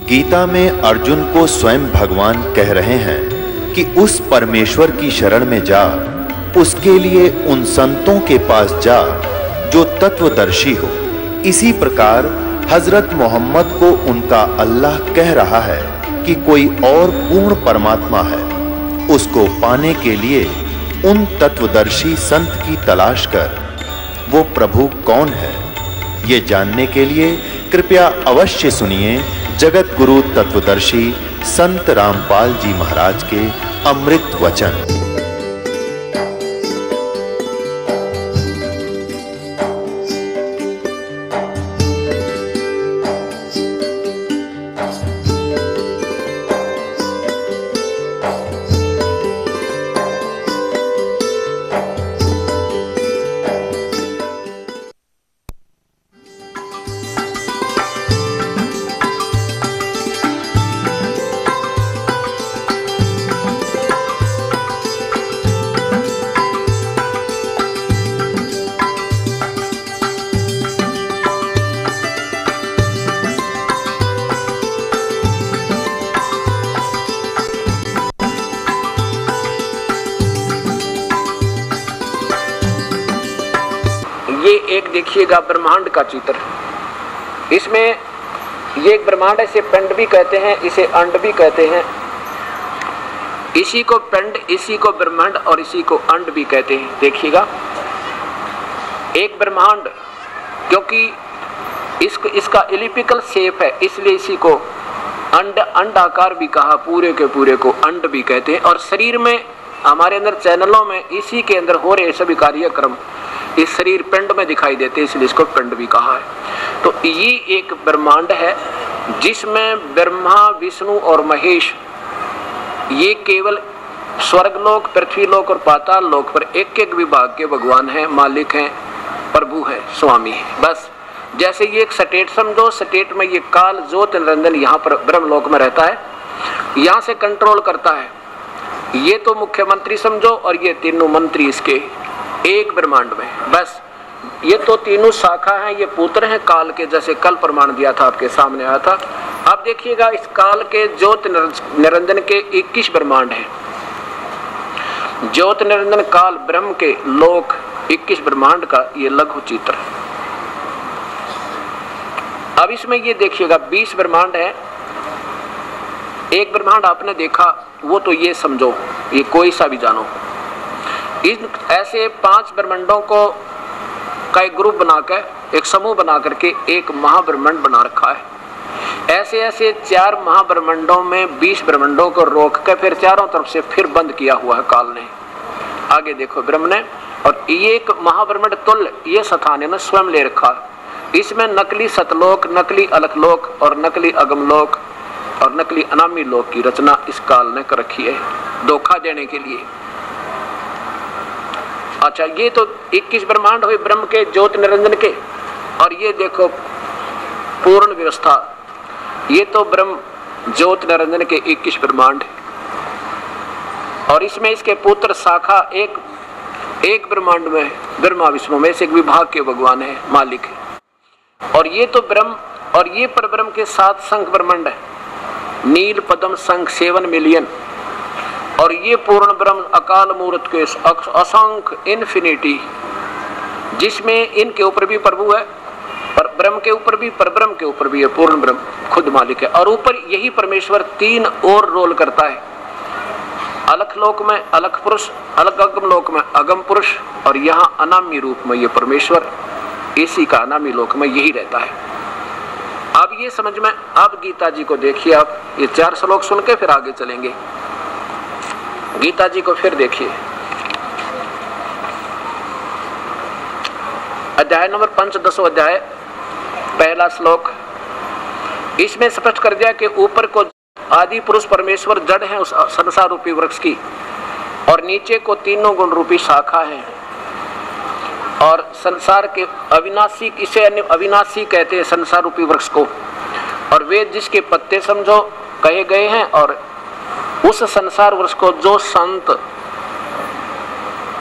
गीता में अर्जुन को स्वयं भगवान कह रहे हैं कि उस परमेश्वर की शरण में जा, उसके लिए उन संतों के पास जा जो तत्वदर्शी हो। इसी प्रकार हजरत मोहम्मद को उनका अल्लाह कह रहा है कि कोई और पूर्ण परमात्मा है। उसको पाने के लिए उन तत्वदर्शी संत की तलाश कर। वो प्रभु कौन है, ये जानने के लिए कृपया अवश्य सुनिए जगत गुरु तत्वदर्शी संत रामपाल जी महाराज के अमृत वचन। ये एक देखिएगा ब्रह्मांड का चित्र। इसमें ये एक ब्रह्मांड है, इसे पिंड भी कहते हैं, इसे अंड भी कहते हैं। इसी को पिंड, इसी को ब्रह्मांड और इसी को अंड भी कहते हैं। देखिएगा एक ब्रह्मांड, क्योंकि इसका एलिप्टिकल शेप है, इसलिए इसी को अंडाकार भी कहा, पूरे के पूरे को अंड भी कहते हैं। और शरीर में हमारे अंदर चैनलों में इसी के अंदर हो रहे सभी कार्यक्रम इस शरीर पिंड में दिखाई देते, इसलिए इसको पिंड भी कहा है। तो ये एक ब्रह्मांड है जिसमें ब्रह्मा, विष्णु और महेश ये केवल स्वर्गलोक, पृथ्वीलोक और पाताल लोक पर एक एक विभाग के भगवान हैं, मालिक हैं, प्रभु हैं, स्वामी हैं। बस जैसे ये एक स्टेट समझो, स्टेट में ये काल ज्योत निरंजन यहाँ पर ब्रह्मलोक में रहता है, यहाँ से कंट्रोल करता है। ये तो मुख्यमंत्री समझो और ये तीनों मंत्री इसके एक ब्रह्मांड में। बस ये तो तीनों शाखा हैं, ये पुत्र हैं काल के, जैसे कल प्रमाण दिया था, आपके सामने आया था। अब देखिएगा इस काल के ज्योत निरंजन के 21 ब्रह्मांड हैं। ज्योत निरंजन काल ब्रह्म के लोक 21 ब्रह्मांड का ये लघु चित्र। अब इसमें ये देखिएगा 20 ब्रह्मांड है। एक ब्रह्मांड आपने देखा, वो तो ये समझो, ये कोई सा भी जानो। इन ऐसे 5 ब्रह्मांडों को का एक ग्रुप बनाकर, एक समूह बना करके एक महाब्रह्मांड बना रखा है। ऐसे ऐसे 4 महाब्रह्मांडों में 20 ब्रह्मांडों को रोक कर फिर चारों तरफ से फिर बंद किया हुआ है काल ने। आगे देखो ब्रह्म ने, और ये एक महाब्रह्मांड तुल्य ये स्थान ने स्वयं ले रखा। इसमें नकली सतलोक, नकली अलखलोक और नकली अगमलोक और नकली अनामी लोक की रचना इस काल ने कर रखी है, धोखा देने के लिए। अच्छा, ये तो 21 ब्रह्मांड हुए ब्रह्म के, ज्योत निरंजन के। और ये देखो पूर्ण व्यवस्था, ये तो ब्रह्म ज्योत निरंजन के 21 ब्रह्मांड। और इसमें इसके पुत्र शाखा एक ब्रह्मांड में ब्रह्मा विष्णु में से एक विभाग के भगवान है, मालिक है। और ये तो ब्रह्म, और ये परब्रह्म के 7 शंख ब्रह्मांड है, नील पद्म शंख 7 मिलियन। और ये पूर्ण ब्रह्म अकाल मूर्त के असंख्य इन्फिनिटी, जिसमें इनके ऊपर भी प्रभु है, पर ब्रह्म के ऊपर भी, परब्रह्म के ऊपर भी है, पूर्ण ब्रह्म खुद मालिक है। और ऊपर यही परमेश्वर 3 और रोल करता है, अलख लोक में अलख पुरुष, अलग अगम लोक में अगम पुरुष, और यहाँ अनामी रूप में ये परमेश्वर, इसी का अनामी लोक में यही रहता है। अब ये समझ में, अब गीता जी को देखिए आप, ये 4 श्लोक सुन के फिर आगे चलेंगे। गीता जी को फिर देखिए, अध्याय नंबर 5, 10वां अध्याय, पहला श्लोक। इसमें स्पष्ट कर दिया कि ऊपर को आदि पुरुष परमेश्वर जड़ है उस संसार रूपी वृक्ष की, और नीचे को तीनों गुण रूपी शाखा है। और संसार के अविनाशी, इसे अविनाशी कहते हैं संसार रूपी वृक्ष को। और वेद जिसके पत्ते समझो कहे गए हैं, और उस संसार वृक्ष को जो संत,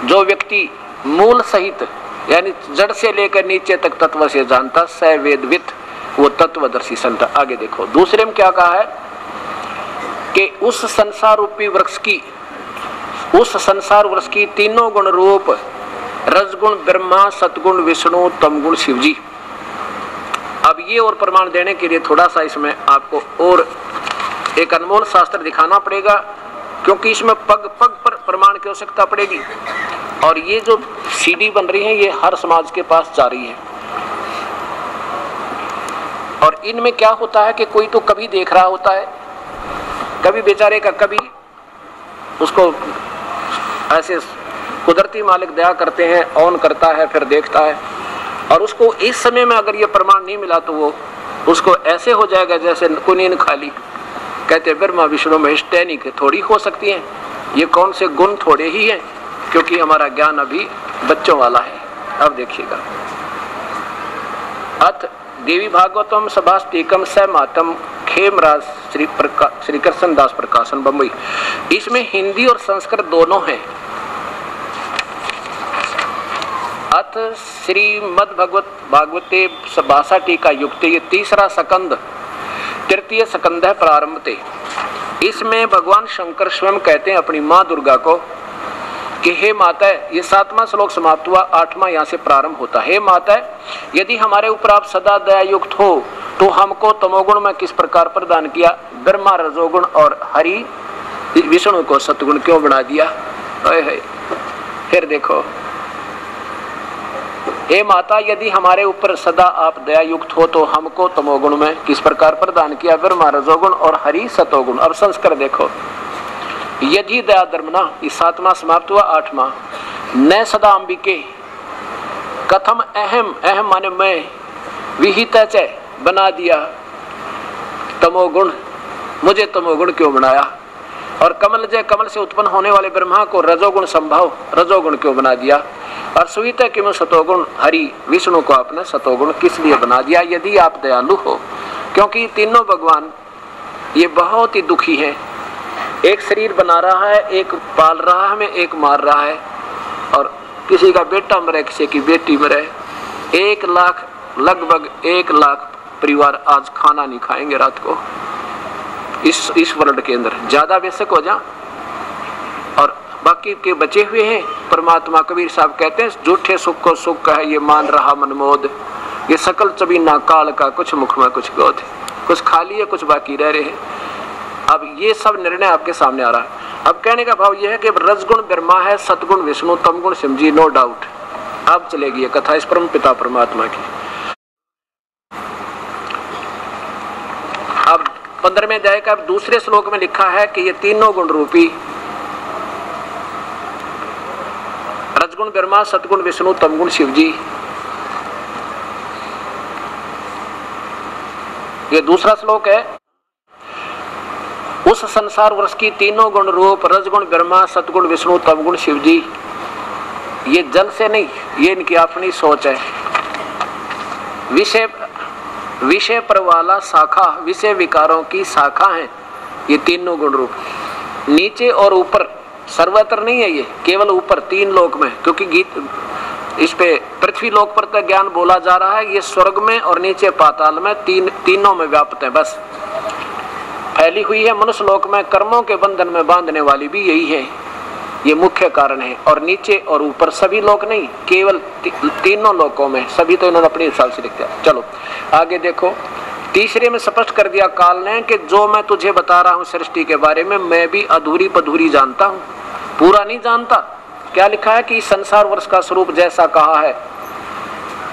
जो व्यक्ति मूल सहित यानी जड़ से लेकर नीचे तक तत्व से जानता, स वेदवित, वो तत्वदर्शी संत। आगे देखो दूसरे में क्या कहा है कि उस संसार रूपी वृक्ष की, उस संसार वृक्ष की तीनों गुण रूप रजगुण ब्रह्मा, सतगुण विष्णु, तमगुण शिवजी। अब ये और प्रमाण देने के लिए थोड़ा सा इसमें आपको और एक अनमोल शास्त्र दिखाना पड़ेगा, क्योंकि इसमें पग पग पर प्रमाण की आवश्यकता पड़ेगी। और ये जो सीडी बन रही है ये हर समाज के पास जा रही है। और इनमें क्या होता है कि कोई तो कभी देख रहा होता है, कभी बेचारे का कभी उसको ऐसे कुदरती मालिक दया करते हैं, ऑन करता है, फिर देखता है, और उसको इस समय में अगर ये प्रमाण नहीं मिला तो वो उसको ऐसे हो जाएगा जैसे कुनीन खाली। कहते ब्रह्मा विष्णु महेश टैनिक थोड़ी हो सकती हैं, ये कौन से गुण थोड़े ही हैं, क्योंकि हमारा ज्ञान अभी बच्चों वाला है। अब देखिएगा, अथ देवी भागवतम सभास्तिकम स मातम खेमराज श्री कृष्ण दास प्रकाशन बम्बई। इसमें हिंदी और संस्कृत दोनों हैं। अथ श्रीमद् भागवते भाषा टीका युक्त, ये तीसरा स्कंद, तृतीय स्कंद है प्रारंभ ते। इसमें भगवान शंकर स्वयं कहते हैं अपनी माँ दुर्गा को कि हे माता, ये 7वां श्लोक समाप्त हुआ, 8वां यहाँ से प्रारंभ होता है। हे माता, यदि हमारे ऊपर आप सदा दया युक्त हो तो हमको तमोगुण में किस प्रकार प्रदान किया, ब्रह्मा रजोगुण और हरि विष्णु को सतगुण क्यों बना दिया। फिर देखो, हे माता, यदि हमारे ऊपर सदा आप दया युक्त हो तो हमको तमोगुण में किस प्रकार प्रदान किया, ब्रह्मा रजोगुण और हरि सतोगुण। अब संस्कार देखो, यदि दया धर्मना, इस 7वां समाप्त हुआ, 8वां न सदा अंबिके कथम अहम, अहम माने मैं, विहित बना दिया तमोगुण, मुझे तमोगुण क्यों बनाया। और कमल जय, कमल से उत्पन्न होने वाले ब्रह्मा को रजोगुण संभव, रजोगुण क्यों बना दिया। और सुवित किम सतोगुण हरि विष्णु को आपने सतोगुण किस लिए बना दिया, यदि आप दयालु हो। क्योंकि तीनों भगवान ये बहुत ही दुखी हैं, एक शरीर बना रहा है, एक पाल रहा है, हमें एक मार रहा है, और किसी का बेटा मरे, किसी की बेटी मरे। 1 लाख, लगभग 1 लाख परिवार आज खाना नहीं खाएंगे रात को इस वर्ल्ड के अंदर, ज्यादा बेशक हो जा, और बाकी के बचे हुए हैं। परमात्मा कबीर साहब कहते हैं, झूठे सुख को सुख है ये मान रहा मनमोद, ये सकल चबीना काल का, कुछ मुख में कुछ गोद, कुछ खाली है कुछ बाकी रह रहे हैं। अब ये सब निर्णय आपके सामने आ रहा है। अब कहने का भाव यह है कि रजगुण ब्रह्मा है, सतगुण विष्णु, तमगुण शिवजी, नो डाउट। अब चलेगी ये कथा इस परम पिता परमात्मा की। अब 15वें अध्याय का दूसरे श्लोक में लिखा है कि ये तीनों गुण रूपी रजगुण ब्रह्मा, सतगुण विष्णु, तमगुण शिवजी, ये दूसरा श्लोक है। उस संसार वृक्ष की तीनों गुण रूप रजगुण ब्रह्मा, सतगुण विष्णु, तमगुण शिवजी, ये जल से नहीं, ये इनकी अपनी सोच है। विषय पर वाला शाखा, विषय विकारों की शाखा है ये तीनों गुण रूप। नीचे और ऊपर, सर्वत्र नहीं है ये, केवल ऊपर 3 लोक में, क्योंकि गीत इस पे पृथ्वी लोक पर तो ज्ञान बोला जा रहा है, ये स्वर्ग में और नीचे पाताल में, तीनों में व्याप्त है, बस फैली हुई है। मनुष्य लोक में कर्मों के बंधन में बांधने वाली भी यही है, ये मुख्य कारण है। और नीचे और ऊपर सभी लोक नहीं, केवल तीनों लोकों में, सभी तो इन्होंने अपने हिसाब से लिख दिया। चलो आगे देखो, तीसरे में स्पष्ट कर दिया काल ने कि जो मैं तुझे बता रहा हूँ सृष्टि के बारे में, मैं भी अधूरी पधूरी जानता हूँ, पूरा नहीं जानता। क्या लिखा है कि संसार वर्ष का स्वरूप जैसा कहा है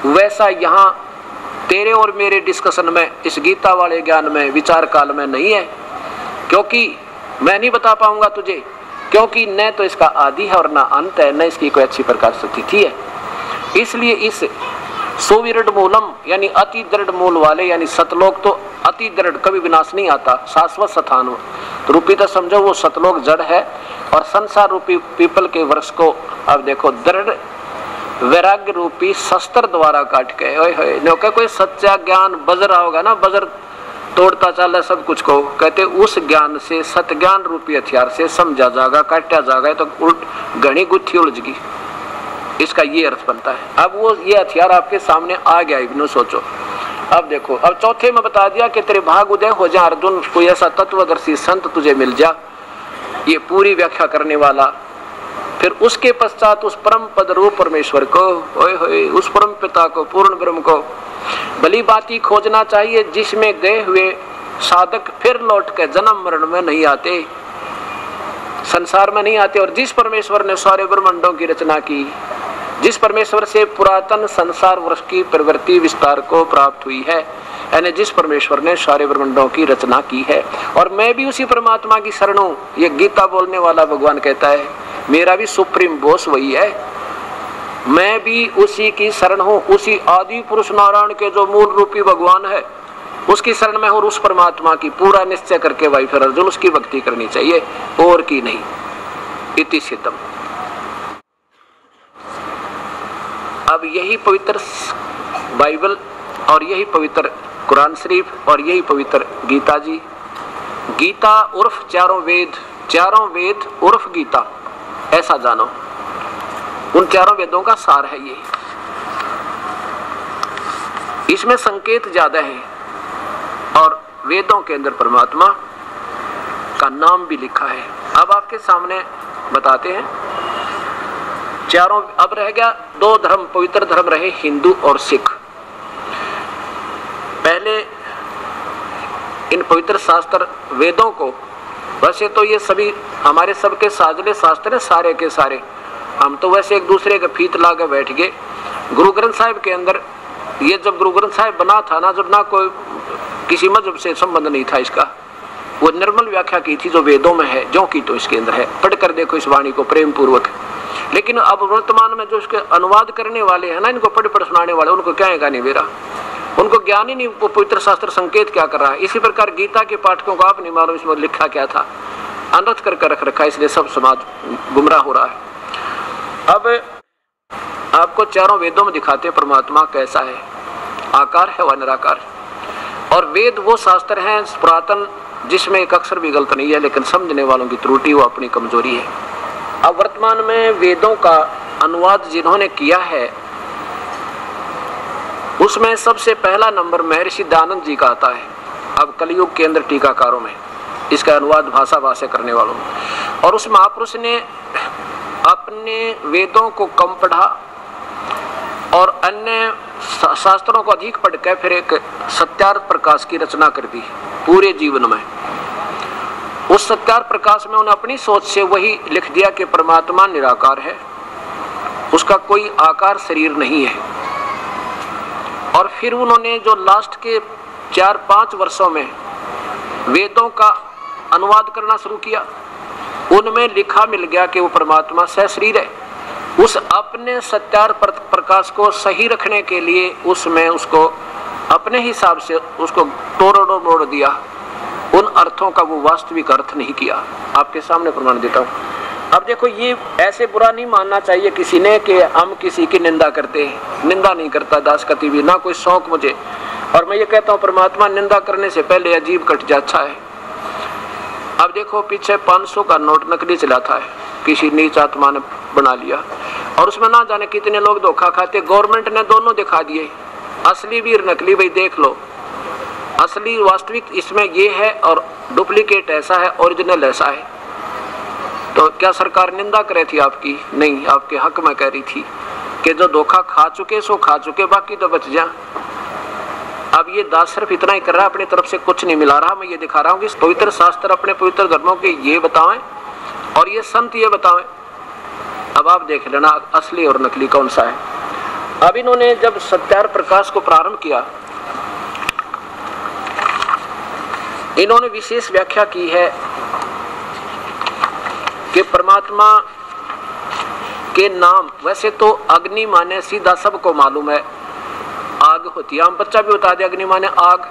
वैसा यहाँ तेरे और मेरे डिस्कशन में, इस गीता वाले ज्ञान में, विचार काल में नहीं है, क्योंकि मैं नहीं बता पाऊंगा तुझे, क्योंकि न तो इसका आदि है और न अंत है, न इसकी कोई अच्छी प्रकार से तिथि है। इसलिए इस सुविदृढ़ मूलम यानी अति दृढ़ मूल वाले, यानी सतलोक तो अति दृढ़, कभी विनाश नहीं आता, शाश्वत स्थान रूपी तो समझो वो सतलोक जड़ है। और संसार रूपी पीपल के वृक्ष को अब देखो दृढ़ वैराग्य रूपी शस्त्र द्वारा काट के, ओए कोई सच्चा ज्ञान बज रहा होगा ना, बजर तोड़ता चला सब कुछ को, कहते उस ज्ञान से, सत ज्ञान रूपी हथियार से समझा जाएगा, काटा जाएगा, तो उल्ट घनी गुत्थी उलझगी, इसका ये अर्थ बनता है। अब वो ये हथियार आपके सामने आ गया, इब्नो सोचो। अब देखो, अब चौथे में बता दिया कि तेरे भाग उदय हो जा अर्जुन, कोई ऐसा तत्वदर्शी संत तुझे मिल जा, ये पूरी व्याख्या करने वाला। फिर उसके पश्चात उस परम पद रूप परमेश्वर को, ओए होए, उस परम पिता को, पूर्ण ब्रह्म को भली बाती खोजना चाहिए, जिसमें गए हुए साधक फिर लौट के जन्म मरण में नहीं आते, संसार में नहीं आते। और जिस परमेश्वर ने सारे ब्रह्मांडों की रचना की, जिस परमेश्वर से पुरातन संसार वर्ष की प्रवृत्ति विस्तार को प्राप्त हुई है, यानी जिस परमेश्वर ने सारे ब्रह्मांडों की रचना की है, और मैं भी उसी परमात्मा की शरण हूं। ये गीता बोलने वाला भगवान कहता है, मेरा भी सुप्रीम बॉस वही है, मैं भी उसी की शरण हूं, उसी आदि पुरुष नारायण के जो मूल रूपी भगवान है उसकी शरण में, और उस परमात्मा की पूरा निश्चय करके भाई फिर अर्जुन उसकी भक्ति करनी चाहिए, और की नहीं। इति सिद्धम। अब यही पवित्र बाइबल और यही पवित्र कुरान शरीफ और यही पवित्र गीता जी, गीता उर्फ चारों वेद उर्फ गीता, ऐसा जानो, उन चारों वेदों का सार है ये। इसमें संकेत ज्यादा है और वेदों के अंदर परमात्मा का नाम भी लिखा है। अब आपके सामने बताते हैं चारों। अब रह गया दो धर्म, पवित्र धर्म रहे हिंदू और सिख। पहले इन पवित्र शास्त्र वेदों को, वैसे तो ये सभी हमारे सबके साजले शास्त्र है, सारे के सारे, हम तो वैसे एक दूसरे का फीत ला के बैठ गए। गुरु ग्रंथ साहिब के अंदर, ये जब गुरु ग्रंथ साहिब बना था ना, जब ना कोई किसी मजहब से संबंध नहीं था इसका, वो निर्मल व्याख्या की थी जो वेदों में है, जो की तो इसके अंदर है। पढ़ कर देखो इस वाणी को प्रेम पूर्वक। लेकिन अब वर्तमान में जो इसके अनुवाद करने वाले हैं ना, इनको पढ़ सुनाने वाले, उनको क्या है गानी मेरा, उनको ज्ञान ही नहीं वो पवित्र शास्त्र संकेत क्या कर रहा है। इसी प्रकार गीता के पाठकों को आप नहीं मालूम इसमें लिखा क्या था, अनर्थ कर रख रखा है, इसलिए सब समाज गुमराह हो रहा है। अब आपको चारों वेदों में दिखाते परमात्मा कैसा है, आकार है व निराकार। और वेद वो शास्त्र हैं पुरातन जिसमें एक अक्षर भी गलत नहीं है, लेकिन समझने वालों की त्रुटि वो अपनी कमजोरी है। अब वर्तमान में वेदों का अनुवाद जिन्होंने किया है उसमें सबसे पहला नंबर महर्षि दयानंद जी का आता है। अब कलयुग के अंदर टीकाकारों में इसका अनुवाद भाषा करने वालों में, और उस महापुरुष ने अपने वेदों को कम पढ़ा और अन्य शास्त्रों को अधिक पढ़कर फिर एक सत्यार्थ प्रकाश की रचना कर दी पूरे जीवन में। उस सत्यार्थ प्रकाश में उन्होंने अपनी सोच से वही लिख दिया कि परमात्मा निराकार है, उसका कोई आकार शरीर नहीं है। और फिर उन्होंने जो लास्ट के 4-5 वर्षों में वेदों का अनुवाद करना शुरू किया, उनमें लिखा मिल गया कि वो परमात्मा सशरीर है। उस अपने सत्यार्थ प्रकाश को सही रखने के लिए उसमें उसको अपने हिसाब से उसको तोड़ मोड़ दिया, उन अर्थों का वो वास्तविक अर्थ नहीं किया। आपके सामने प्रमाण देता हूँ। अब देखो, ये ऐसे बुरा नहीं मानना चाहिए किसी ने कि हम किसी की निंदा करते हैं। निंदा नहीं करता दास कति भी, ना कोई शौक मुझे। और मैं ये कहता हूँ परमात्मा निंदा करने से पहले अजीब कट जा अच्छा है। अब देखो, पीछे 500 का नोट नकली चला था, किसी नीच आत्मा ने बना लिया और उसमें ना जाने कितने लोग धोखा खाते। गवर्नमेंट ने दोनों दिखा दिए, असली भी और नकली। भाई देख लो, असली वास्तविक इसमें ये है और डुप्लीकेट ऐसा है, ओरिजिनल ऐसा है। तो क्या सरकार निंदा करे थी आपकी? नहीं, आपके हक में कह रही थी कि जो धोखा खा चुके सो खा चुके, बाकी तो बच जा। अब ये दास सिर्फ इतना ही कर रहा है, अपनी तरफ से कुछ नहीं मिला रहा। मैं ये दिखा रहा हूँ कि पवित्र शास्त्र अपने पवित्र धर्मों के ये बताएं और ये संत ये बताएं। अब आप देख लेना असली और नकली कौन सा है। अब इन्होंने जब सत्यार्थ प्रकाश को प्रारंभ किया, इन्होंने विशेष व्याख्या की है कि परमात्मा के नाम, वैसे तो अग्नि माने सीधा सबको मालूम है आग होती है, हम बच्चा भी बता दे अग्नि माने आग।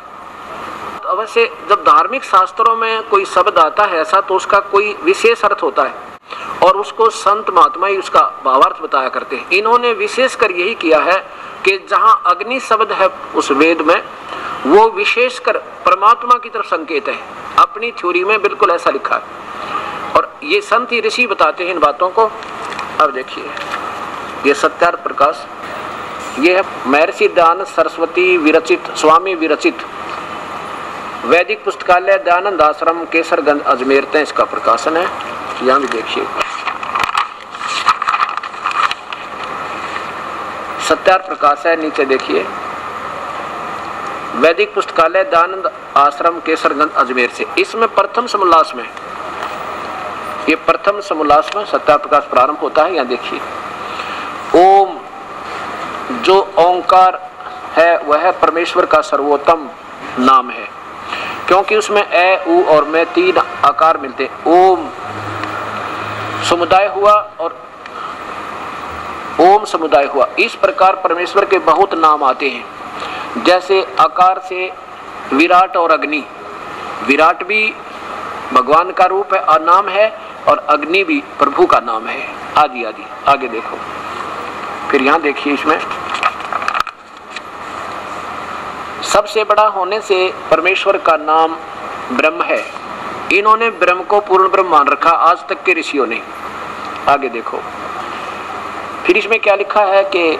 वैसे जब धार्मिक शास्त्रों में कोई शब्द आता है ऐसा, तो उसका कोई विशेष अर्थ होता है और उसको संत महात्मा ही उसका भावार्थ बताया करते हैं। इन्होंने विशेषकर यही किया है कि जहां अग्नि शब्द है उस वेद में, वो विशेषकर परमात्मा की तरफ संकेत है। अपनी थ्योरी में बिल्कुल ऐसा लिखा है और ये संत ही ऋषि बताते हैं इन बातों को। अब देखिए, ये सत्यार्थ प्रकाश, ये है महर्षि दयानंद सरस्वती विरचित, स्वामी विरचित वैदिक पुस्तकालय दयानंद आश्रम केसरगंज अजमेर तय इसका प्रकाशन है। यहाँ भी देखिए सत्यार प्रकाश है, नीचे देखिए वैदिक पुस्तकालय दयानंद आश्रम केसरगंज अजमेर से। इसमें प्रथम समोल्लास में, ये प्रथम समोल्लास में सत्यार प्रकाश प्रारंभ होता है। यहाँ देखिए ओम, जो ओंकार है वह परमेश्वर का सर्वोत्तम नाम है, क्योंकि उसमें ए, उ और मैं 3 आकार मिलते। ओम समुदाय हुआ और ओम समुदाय हुआ। इस प्रकार परमेश्वर के बहुत नाम आते हैं, जैसे आकार से विराट और अग्नि। विराट भी भगवान का रूप है, नाम है, और अग्नि भी प्रभु का नाम है, आदि आदि। आगे देखो, फिर यहाँ देखिए इसमें सबसे बड़ा होने से परमेश्वर का नाम ब्रह्म है। इन्होंने ब्रह्म को पूर्ण ब्रह्म मान रखा आज तक के ऋषियों ने। आगे देखो, फिर इसमें क्या लिखा है कि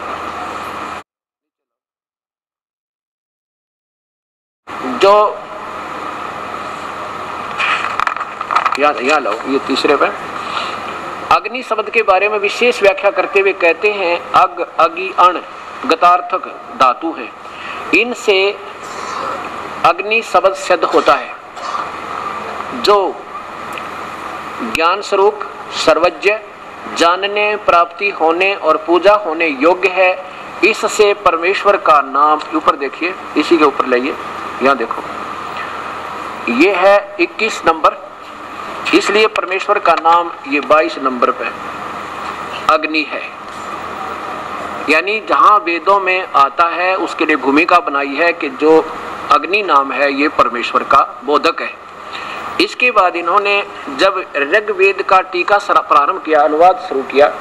जो यहाँ लो, ये तीसरे पे अग्नि शब्द के बारे में विशेष व्याख्या करते हुए कहते हैं अग, अगि, अण गतार्थक धातु है। इनसे अग्नि शब्द सिद्ध होता है, जो ज्ञान स्वरूप, सर्वज्ञ, जानने, प्राप्ति होने और पूजा होने योग्य है। इससे परमेश्वर का नाम, ऊपर देखिए, इसी के ऊपर लाइए, यहाँ देखो, ये है 21 नंबर, इसलिए परमेश्वर का नाम ये 22 नंबर पे अग्नि है। यानी जहाँ वेदों में आता है उसके लिए भूमिका बनाई है कि जो अग्नि नाम है ये परमेश्वर का बोधक है। इसके बाद इन्होंने जब ऋग्वेद का टीका प्रारंभ किया, अनुवाद शुरू किया,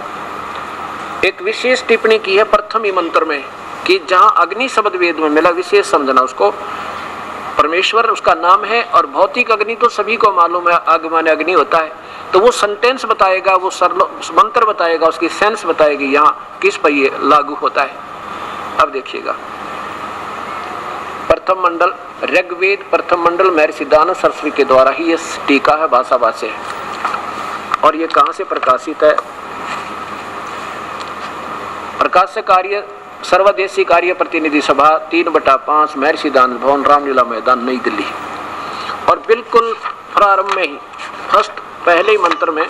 एक विशेष टिप्पणी की है प्रथम ही मंत्र में कि जहाँ अग्नि शब्द वेद में मिला, विशेष समझना उसको, परमेश्वर उसका नाम है। और भौतिक अग्नि तो सभी को मालूम है, आग माने अग्नि होता है, तो वो सेंटेंस बताएगा, वो मंत्र बताएगा, उसकी सेंस बताएगी यहाँ किस पर ये लागू होता है। अब देखिएगा प्रथम मंडल, ऋग्वेद प्रथम मंडल महर्षि दयानंद सरस्वती के द्वारा ही ये टीका है, भाषा भाष्य है। और ये कहाँ से प्रकाशित है? प्रकाश कार्य सर्वदेशी कार्य प्रतिनिधि सभा 3/5 महर्षि दयानंद भवन, रामलीला मैदान, नई दिल्ली। और बिल्कुल प्रारंभ में ही फर्स्ट पहले ही मंत्र में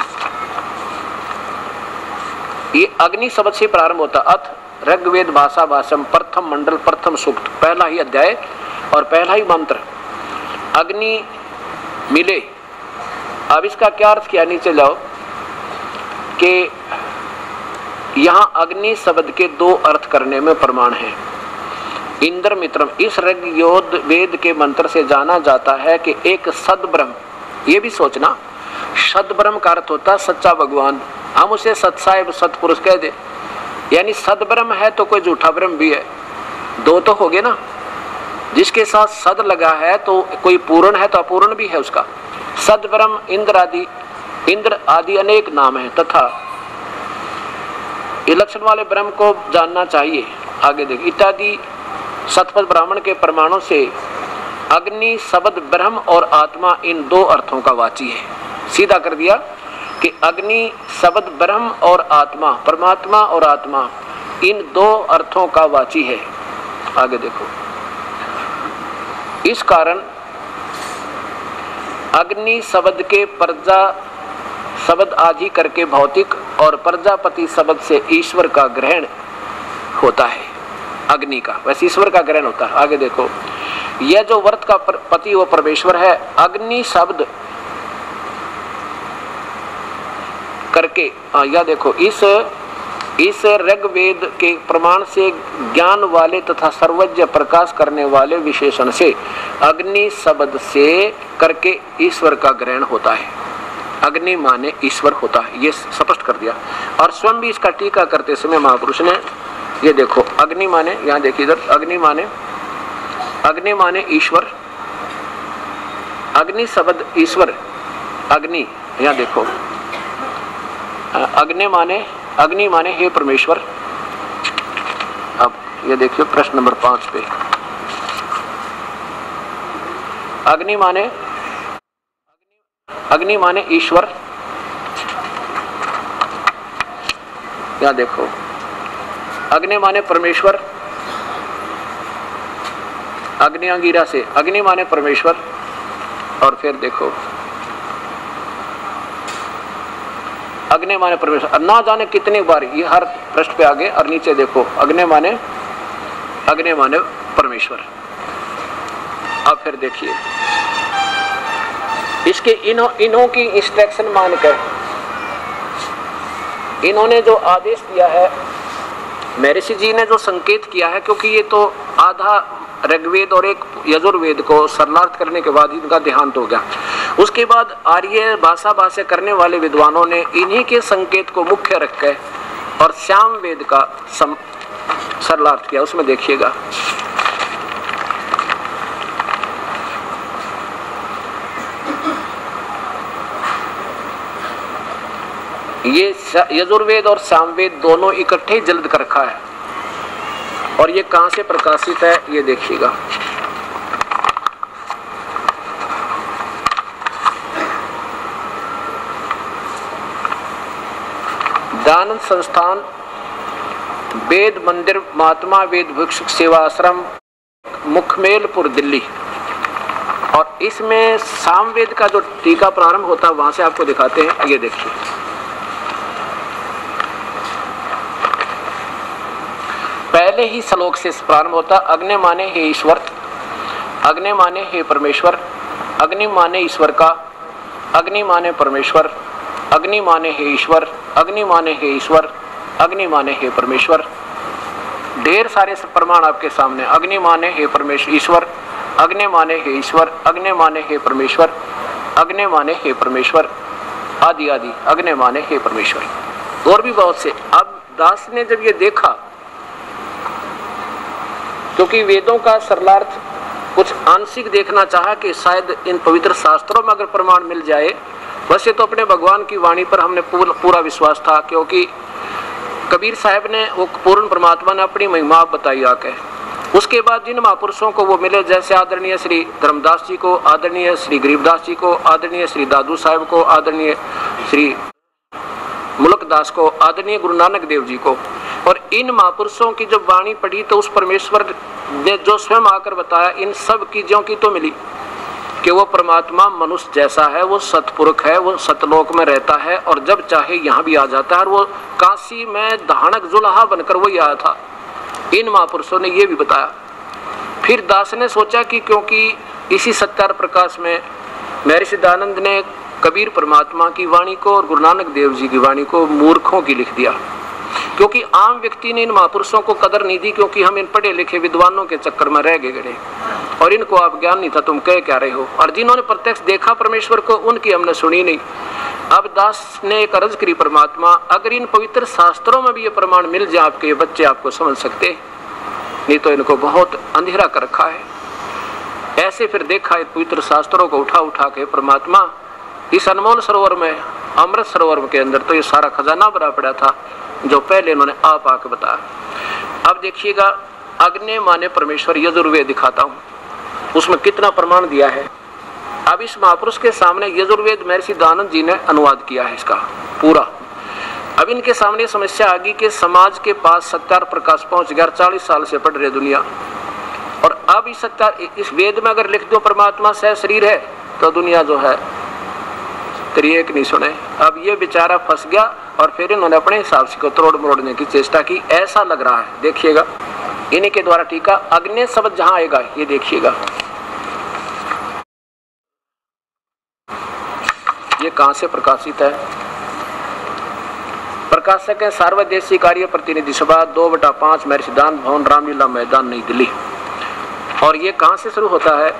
ये अग्नि शब्द से प्रारंभ होता। अथ ऋग्वेद भाषा भाषम प्रथम मंडल प्रथम सूक्त, पहला ही अध्याय और पहला ही मंत्र, अग्नि मिले। अब इसका क्या अर्थ किया, नीचे जाओ, कि यहाँ अग्नि शब्द के 2 अर्थ करने में प्रमाण है। इंद्र मित्रम, इस ऋग्वेद वेद के मंत्र से जाना जाता है कि एक सद्ब्रह्म, ये भी सोचना, सद्ब्रह्म का अर्थ होता है सच्चा भगवान। हम उसे सत्साहेब सतपुरुष कह दे, यानी सद्ब्रह्म है तो कोई झूठा ब्रह्म भी है, 2 तो हो गए ना। जिसके साथ सद लगा है तो कोई पूर्ण है तो अपूर्ण भी है उसका। सद्ब्रह्म, इंद्र आदि अनेक नाम है, तथा ये लक्षण वाले ब्रह्म को जानना चाहिए। आगे देखिए, इत्यादि सतपथ ब्राह्मण के प्रमाणों से अग्नि शब्द ब्रह्म और आत्मा इन 2 अर्थों का वाची है। सीधा कर दिया कि अग्नि शब्द ब्रह्म और आत्मा, परमात्मा और आत्मा, इन 2 अर्थों का वाची है। आगे देखो, इस कारण अग्नि शब्द के प्रजा शब्द आदि करके भौतिक और प्रजापति शब्द से ईश्वर का ग्रहण होता है। अग्नि का वैसे ईश्वर का ग्रहण होता है। आगे देखो, यह जो वर्त का पति वो परमेश्वर है। अग्नि शब्द करके यह देखो, इस ऋग्वेद के प्रमाण से ज्ञान वाले तथा सर्वज्ञ प्रकाश करने वाले विशेषण से अग्नि शब्द से करके ईश्वर का ग्रहण होता है। अग्नि माने ईश्वर होता है, ये स्पष्ट कर दिया। और स्वयं भी इसका टीका करते समय महापुरुष ने, ये देखो, अग्नि माने, यहाँ देखिए इधर, अग्नि माने ईश्वर, अग्नि शब्द ईश्वर, अग्नि, यहाँ देखो, अग्नि माने हे परमेश्वर। अब ये देखिए प्रश्न नंबर 5 पे। अग्नि माने ईश्वर। यहाँ देखो, अग्नि माने परमेश्वर। अग्नि अंगिरा से अग्नि माने परमेश्वर। और फिर देखो अग्नि माने परमेश्वर, ना जाने कितनी बार ये हर पृष्ठ पे आगे और नीचे देखो अग्नि माने परमेश्वर। अब फिर देखिए इसके इन्हों की इंस्ट्रक्शन मानकर इन्होंने जो आदेश दिया है, महर्षि जी ने जो संकेत किया है, क्योंकि ये तो आधा ऋग्वेद और एक यजुर्वेद को सरलार्थ करने के बाद इनका देहांत हो गया। उसके बाद आर्य भाषा करने वाले विद्वानों ने इन्हीं के संकेत को मुख्य रखकर और श्याम वेद का सरलार्थ किया। उसमें देखिएगा ये यजुर्वेद और सामवेद दोनों इकट्ठे जल्द कर रखा है। और ये कहां से प्रकाशित है ये देखिएगा, दानंद संस्थान, वेद मंदिर, महात्मा वेद भिक्षुक सेवा आश्रम, मुखमेलपुर, दिल्ली। और इसमें सामवेद का जो टीका प्रारंभ होता है वहां से आपको दिखाते हैं। ये देखिए पहले ही श्लोक से प्रारंभ होता, अग्नि माने हे ईश्वर, अग्नि माने हे परमेश्वर, अग्नि माने ईश्वर का, अग्नि माने परमेश्वर, अग्नि माने हे ईश्वर, अग्नि माने हे ईश्वर, अग्नि माने हे परमेश्वर। ढेर सारे प्रमाण आपके सामने। अग्नि माने हे परमेश्वर ईश्वर, अग्नि माने हे ईश्वर, अग्नि माने हे परमेश्वर, अग्नि माने हे परमेश्वर, आदि आदि, अग्नि माने हे परमेश्वर। और भी बहुत से। अब दास ने जब ये देखा, क्योंकि वेदों का सरलार्थ कुछ आंशिक देखना चाहा कि शायद इन पवित्र शास्त्रों में अगर प्रमाण मिल जाए। वैसे तो अपने भगवान की वाणी पर हमने पूरा विश्वास था, क्योंकि कबीर साहब ने वो पूर्ण परमात्मा ने अपनी महिमा बताई आके। उसके बाद जिन महापुरुषों को वो मिले, जैसे आदरणीय श्री धर्मदास जी को, आदरणीय श्री गरीबदास जी को, आदरणीय श्री दादू साहब को, आदरणीय श्री मुलकदास को, आदरणीय गुरु नानक देव जी को, और इन महापुरुषों की जब वाणी पढ़ी तो उस परमेश्वर ने जो स्वयं आकर बताया, इन सब चीजों की तो मिली कि वो परमात्मा मनुष्य जैसा है, वो सतपुरुष है, वो सतलोक में रहता है और जब चाहे यहाँ भी आ जाता है। और वो काशी में धानक जुल्हा बनकर वही आया था। इन महापुरुषों ने ये भी बताया। फिर दास ने सोचा कि क्योंकि इसी सत्यार प्रकाश में महर्षि दयानंद ने कबीर परमात्मा की वाणी को और गुरु नानक देव जी की वाणी को मूर्खों की लिख दिया, क्योंकि आम व्यक्ति ने इन महापुरुषों को कदर नहीं दी, क्योंकि हम इन पढ़े लिखे विद्वानों के चक्कर में रह गए और इनको आप ज्ञान नहीं था, तुम कह क्या रहे हो। और जिन्होंने प्रत्यक्ष देखा परमेश्वर को, उनकी हमने सुनी नहीं। अब दास ने एक अर्ज करी, परमात्मा अगर इन पवित्र शास्त्रों में भी ये प्रमाण मिल जाए, आपके ये बच्चे आपको समझ सकते, नहीं तो इनको बहुत अंधेरा कर रखा है। ऐसे फिर देखा इन पवित्र शास्त्रों को उठा उठा के परमात्मा इस अनमोल सरोवर में, अमृत सरोवर के अंदर तो ये सारा खजाना भरा पड़ा था जो पहले इन्होंने आप आके बताया। अब देखिएगा, अग्नि माने परमेश्वर, यजुर्वेद दिखाता हूं उसमें कितना प्रमाण दिया है। अब इस महापुरुष के सामने यजुर्वेद महर्षि दयानंद जी ने अनुवाद किया है इसका पूरा। अब इनके सामने समस्या आ गई कि समाज के पास सत्यार प्रकाश पहुंच गया, 40 साल से पढ़ रहे दुनिया, और अब इस सत्यार इस वेद में अगर लिख दो परमात्मा सह शरीर है तो दुनिया जो है तेरी एक नहीं सुने। अब ये बेचारा फंस गया और फिर इन्होंने अपने हिसाब से को तोड़ मरोड़ने की चेष्टा की। ऐसा लग रहा है, देखिएगा इन्हीं के द्वारा टीका अग्नि शब्द जहां आएगा ये देखिएगा, ये कहां से प्रकाशित है। प्रकाशक है सार्वदेशीय कार्य प्रतिनिधि सभा 2/5 महर्षि दान भवन, रामलीला मैदान, नई दिल्ली। और ये कहां से शुरू होता है,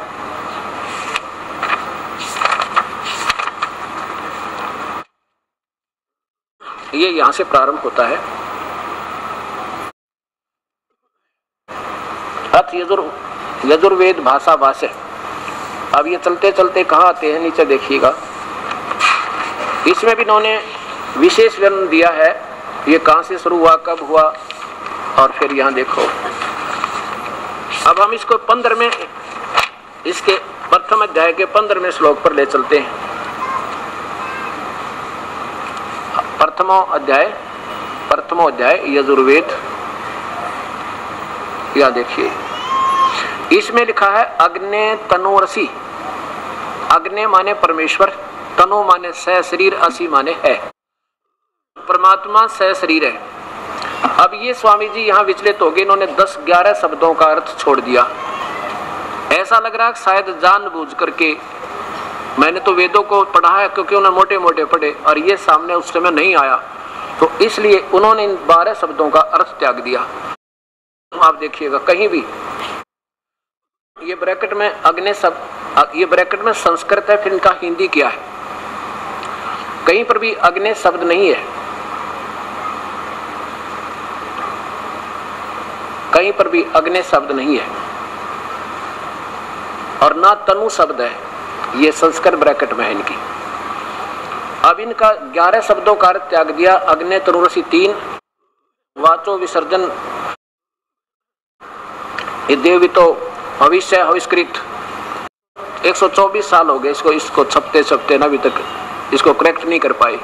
ये यहां से प्रारंभ होता है। अथ यजुर्वेद भाषा भाष्य। अब ये चलते चलते कहाँ आते हैं, नीचे देखिएगा, इसमें भी इन्होंने विशेष वर्णन दिया है, ये कहाँ से शुरू हुआ, कब हुआ, और फिर यहाँ देखो अब हम इसको 15वें, इसके प्रथम अध्याय के 15वें श्लोक पर ले चलते हैं। प्रथमो अध्याय यजुर्वेद, या देखिए इसमें लिखा है अग्ने तनुरसी। अग्ने माने परमेश्वर, तनु माने सशरीर, असी माने है। परमात्मा सशरीर है। अब ये स्वामी जी यहाँ विचलित हो गए, इन्होंने 10-11 शब्दों का अर्थ छोड़ दिया। ऐसा लग रहा है शायद जानबूझ करके, मैंने तो वेदों को पढ़ा है क्योंकि उन्हें मोटे मोटे पढ़े और ये सामने उस समय नहीं आया, तो इसलिए उन्होंने इन 12 शब्दों का अर्थ त्याग दिया। आप देखिएगा कहीं भी ये ब्रैकेट में अग्नि शब्द, ये ब्रैकेट में संस्कृत है, फिर इनका हिंदी क्या है, कहीं पर भी अग्नि शब्द नहीं है, कहीं पर भी अग्नि शब्द नहीं है, और ना तनु शब्द है, ये संस्कृत ब्रैकेट में है इनकी। अब इनका 11 शब्दों का अर्थ त्याग दिया। अग्नि तनुरसी 3, वाचो विसर्जन, ये देवितो भविष्य हविष्कृत। 124 साल हो गए इसको छपते ना, अभी तक इसको करेक्ट नहीं कर पाए।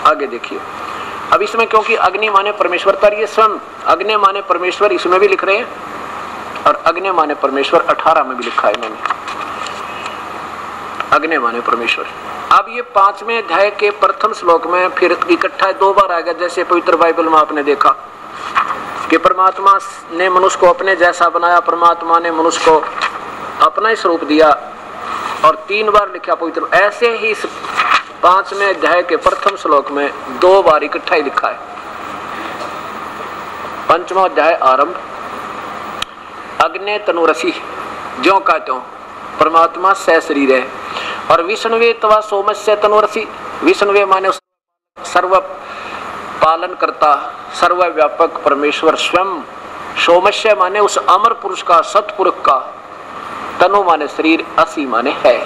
आगे देखिए, अब इसमें क्योंकि अग्नि माने परमेश्वर, पर ये स्वयं अग्नि माने परमेश्वर इसमें भी लिख रहे हैं, और अग्नि माने परमेश्वर 18 में भी लिखा है इन्होंने, अग्नि माने परमेश्वर। अब ये 5वें अध्याय के प्रथम श्लोक में फिर इकट्ठा 2 बार आएगा, जैसे पवित्र बाइबल में आपने देखा कि परमात्मा ने मनुष्य को अपने जैसा बनाया, परमात्मा ने मनुष्य को अपना ही स्वरूप दिया, और 3 बार लिखा पवित्र। ऐसे ही इस 5वें अध्याय के प्रथम श्लोक में 2 बार इकट्ठा ही लिखा है। 5वां अध्याय आरंभ, अग्नि तनुरसी, ज्यों का त्यों परमात्मा सशरीर है, और विष्णुवे तवा सोमस्य तनुरसी। विष्णुवे माने सर्व पालन करता, सर्वव्यापक परमेश्वर स्वयं। सोमस्य माने उस अमर पुरुष का, सतपुरुष का। तनु माने शरीर, असी माने है।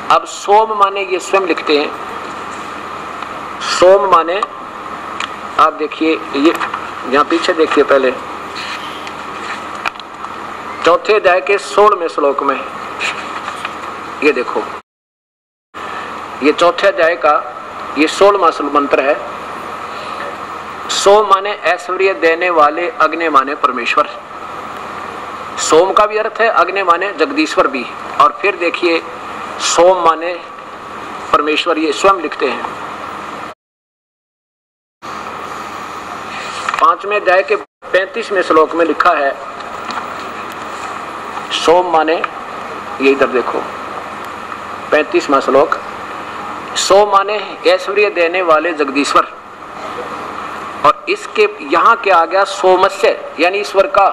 अब सोम माने ये स्वयं लिखते हैं, सोम माने आप देखिए, ये यहाँ पीछे देखिए पहले 4थे अध्याय के 16वें श्लोक में, ये देखो, ये 4थे अध्याय का ये 16वां मंत्र है। सोम माने ऐश्वर्य देने वाले, अग्नि माने परमेश्वर। सोम का भी अर्थ है, अग्नि माने जगदीश्वर भी। और फिर देखिए सोम माने परमेश्वर, ये स्वयं लिखते हैं। 5वें अध्याय के 35वें श्लोक में लिखा है सोम माने, ये इधर देखो 35वां श्लोक, सोम माने ऐश्वर्य देने वाले जगदीश्वर। और इसके यहाँ क्या आ गया, सोमस्य यानी ईश्वर का,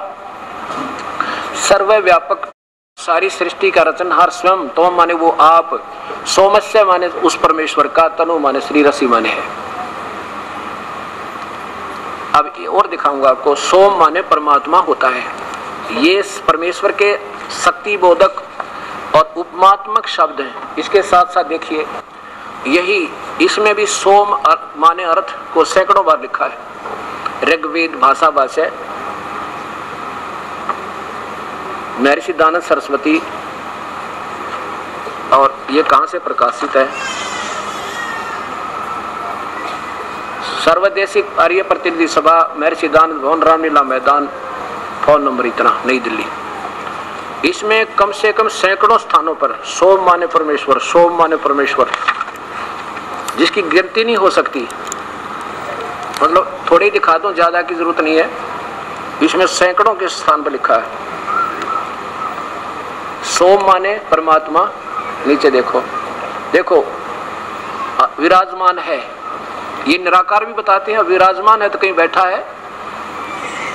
सर्वव्यापक, सारी सृष्टि का रचनहार स्वयं। तो माने वो आप, सोमस्य माने उस परमेश्वर का, तनु माने श्री रसी माने है। अब और दिखाऊंगा आपको, सोम माने परमात्मा होता है। ये परमेश्वर के शक्ति बोधक और उपमात्मक शब्द हैं। इसके साथ साथ देखिए, यही इसमें भी सोम माने अर्थ को सैकड़ों बार लिखा है। ऋग्वेद भाषा भाष्य, महर्षि दानव सरस्वती, और ये कहां से प्रकाशित है, सर्वदेशिक आर्य प्रतिनिधि सभा, महर्षि दानव भवन, रामलीला मैदान, फोन नंबर इतना, नई दिल्ली। इसमें कम से कम सैकड़ों स्थानों पर सोम माने परमेश्वर, सोम माने परमेश्वर, जिसकी गिनती नहीं हो सकती। मतलब थोड़ी दिखा दूं, ज्यादा की जरूरत नहीं है। इसमें सैकड़ों के स्थान पर लिखा है सोम माने परमात्मा। नीचे देखो, देखो विराजमान है, ये निराकार भी बताते हैं, विराजमान है तो कहीं बैठा है।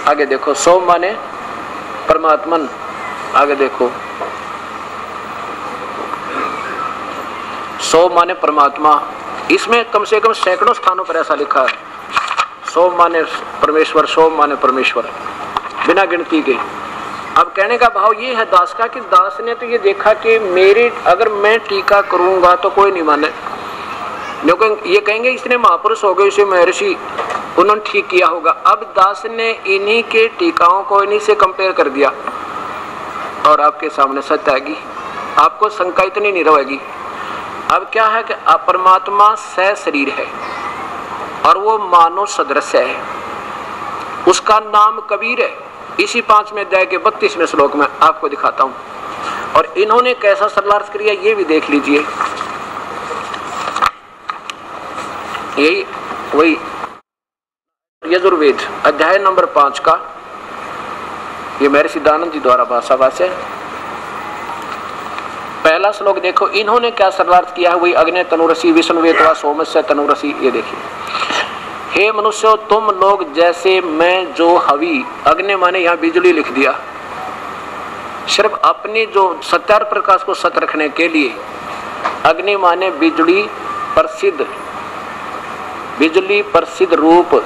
आगे देखो, सोम माने परमात्मन। आगे देखो, सोम माने परमात्मा। इसमें कम से कम सैकड़ों स्थानों पर ऐसा लिखा है, सोम माने परमेश्वर, सोम माने परमेश्वर, बिना गिनती के। अब कहने का भाव ये है दास का, कि दास ने तो ये देखा कि मेरे, अगर मैं टीका करूंगा तो कोई नहीं माने, लेकिन ये कहेंगे इसने महापुरुष हो गए, इसे महर्षि, उन्होंने ठीक किया होगा। अब दास ने इन्हीं के टीकाओं को इन्हीं से कंपेयर कर दिया और आपके सामने सत्य आएगी, आपको शंका इतनी नहीं रहेगी। अब क्या है कि परमात्मा सह शरीर है और वो मानव सदृश है, उसका नाम कबीर है। इसी 5वें अध्याय के 32वें श्लोक में आपको दिखाता हूं। और इन्होंने कैसा सरलार्थ किया ये भी देख लीजिए। यही वही यजुर्वेद अध्याय नंबर 5 का, ये महर्षि दयानंद जी द्वारा भाषाभाष्य है। पहला श्लोक देखो, इन्होंने क्या सरलार्थ किया है, वही अग्नि तनुरसी विष्णुवेतवा सोमस्य तनुरसी। ये देखिए, हे मनुष्यों तुम लोग जैसे मैं जो हवि, अग्नि माने यहाँ बिजली लिख दिया, सिर्फ अपनी जो सत्यार प्रकाश को सत रखने के लिए अग्नि माने बिजली प्रसिद्ध रूप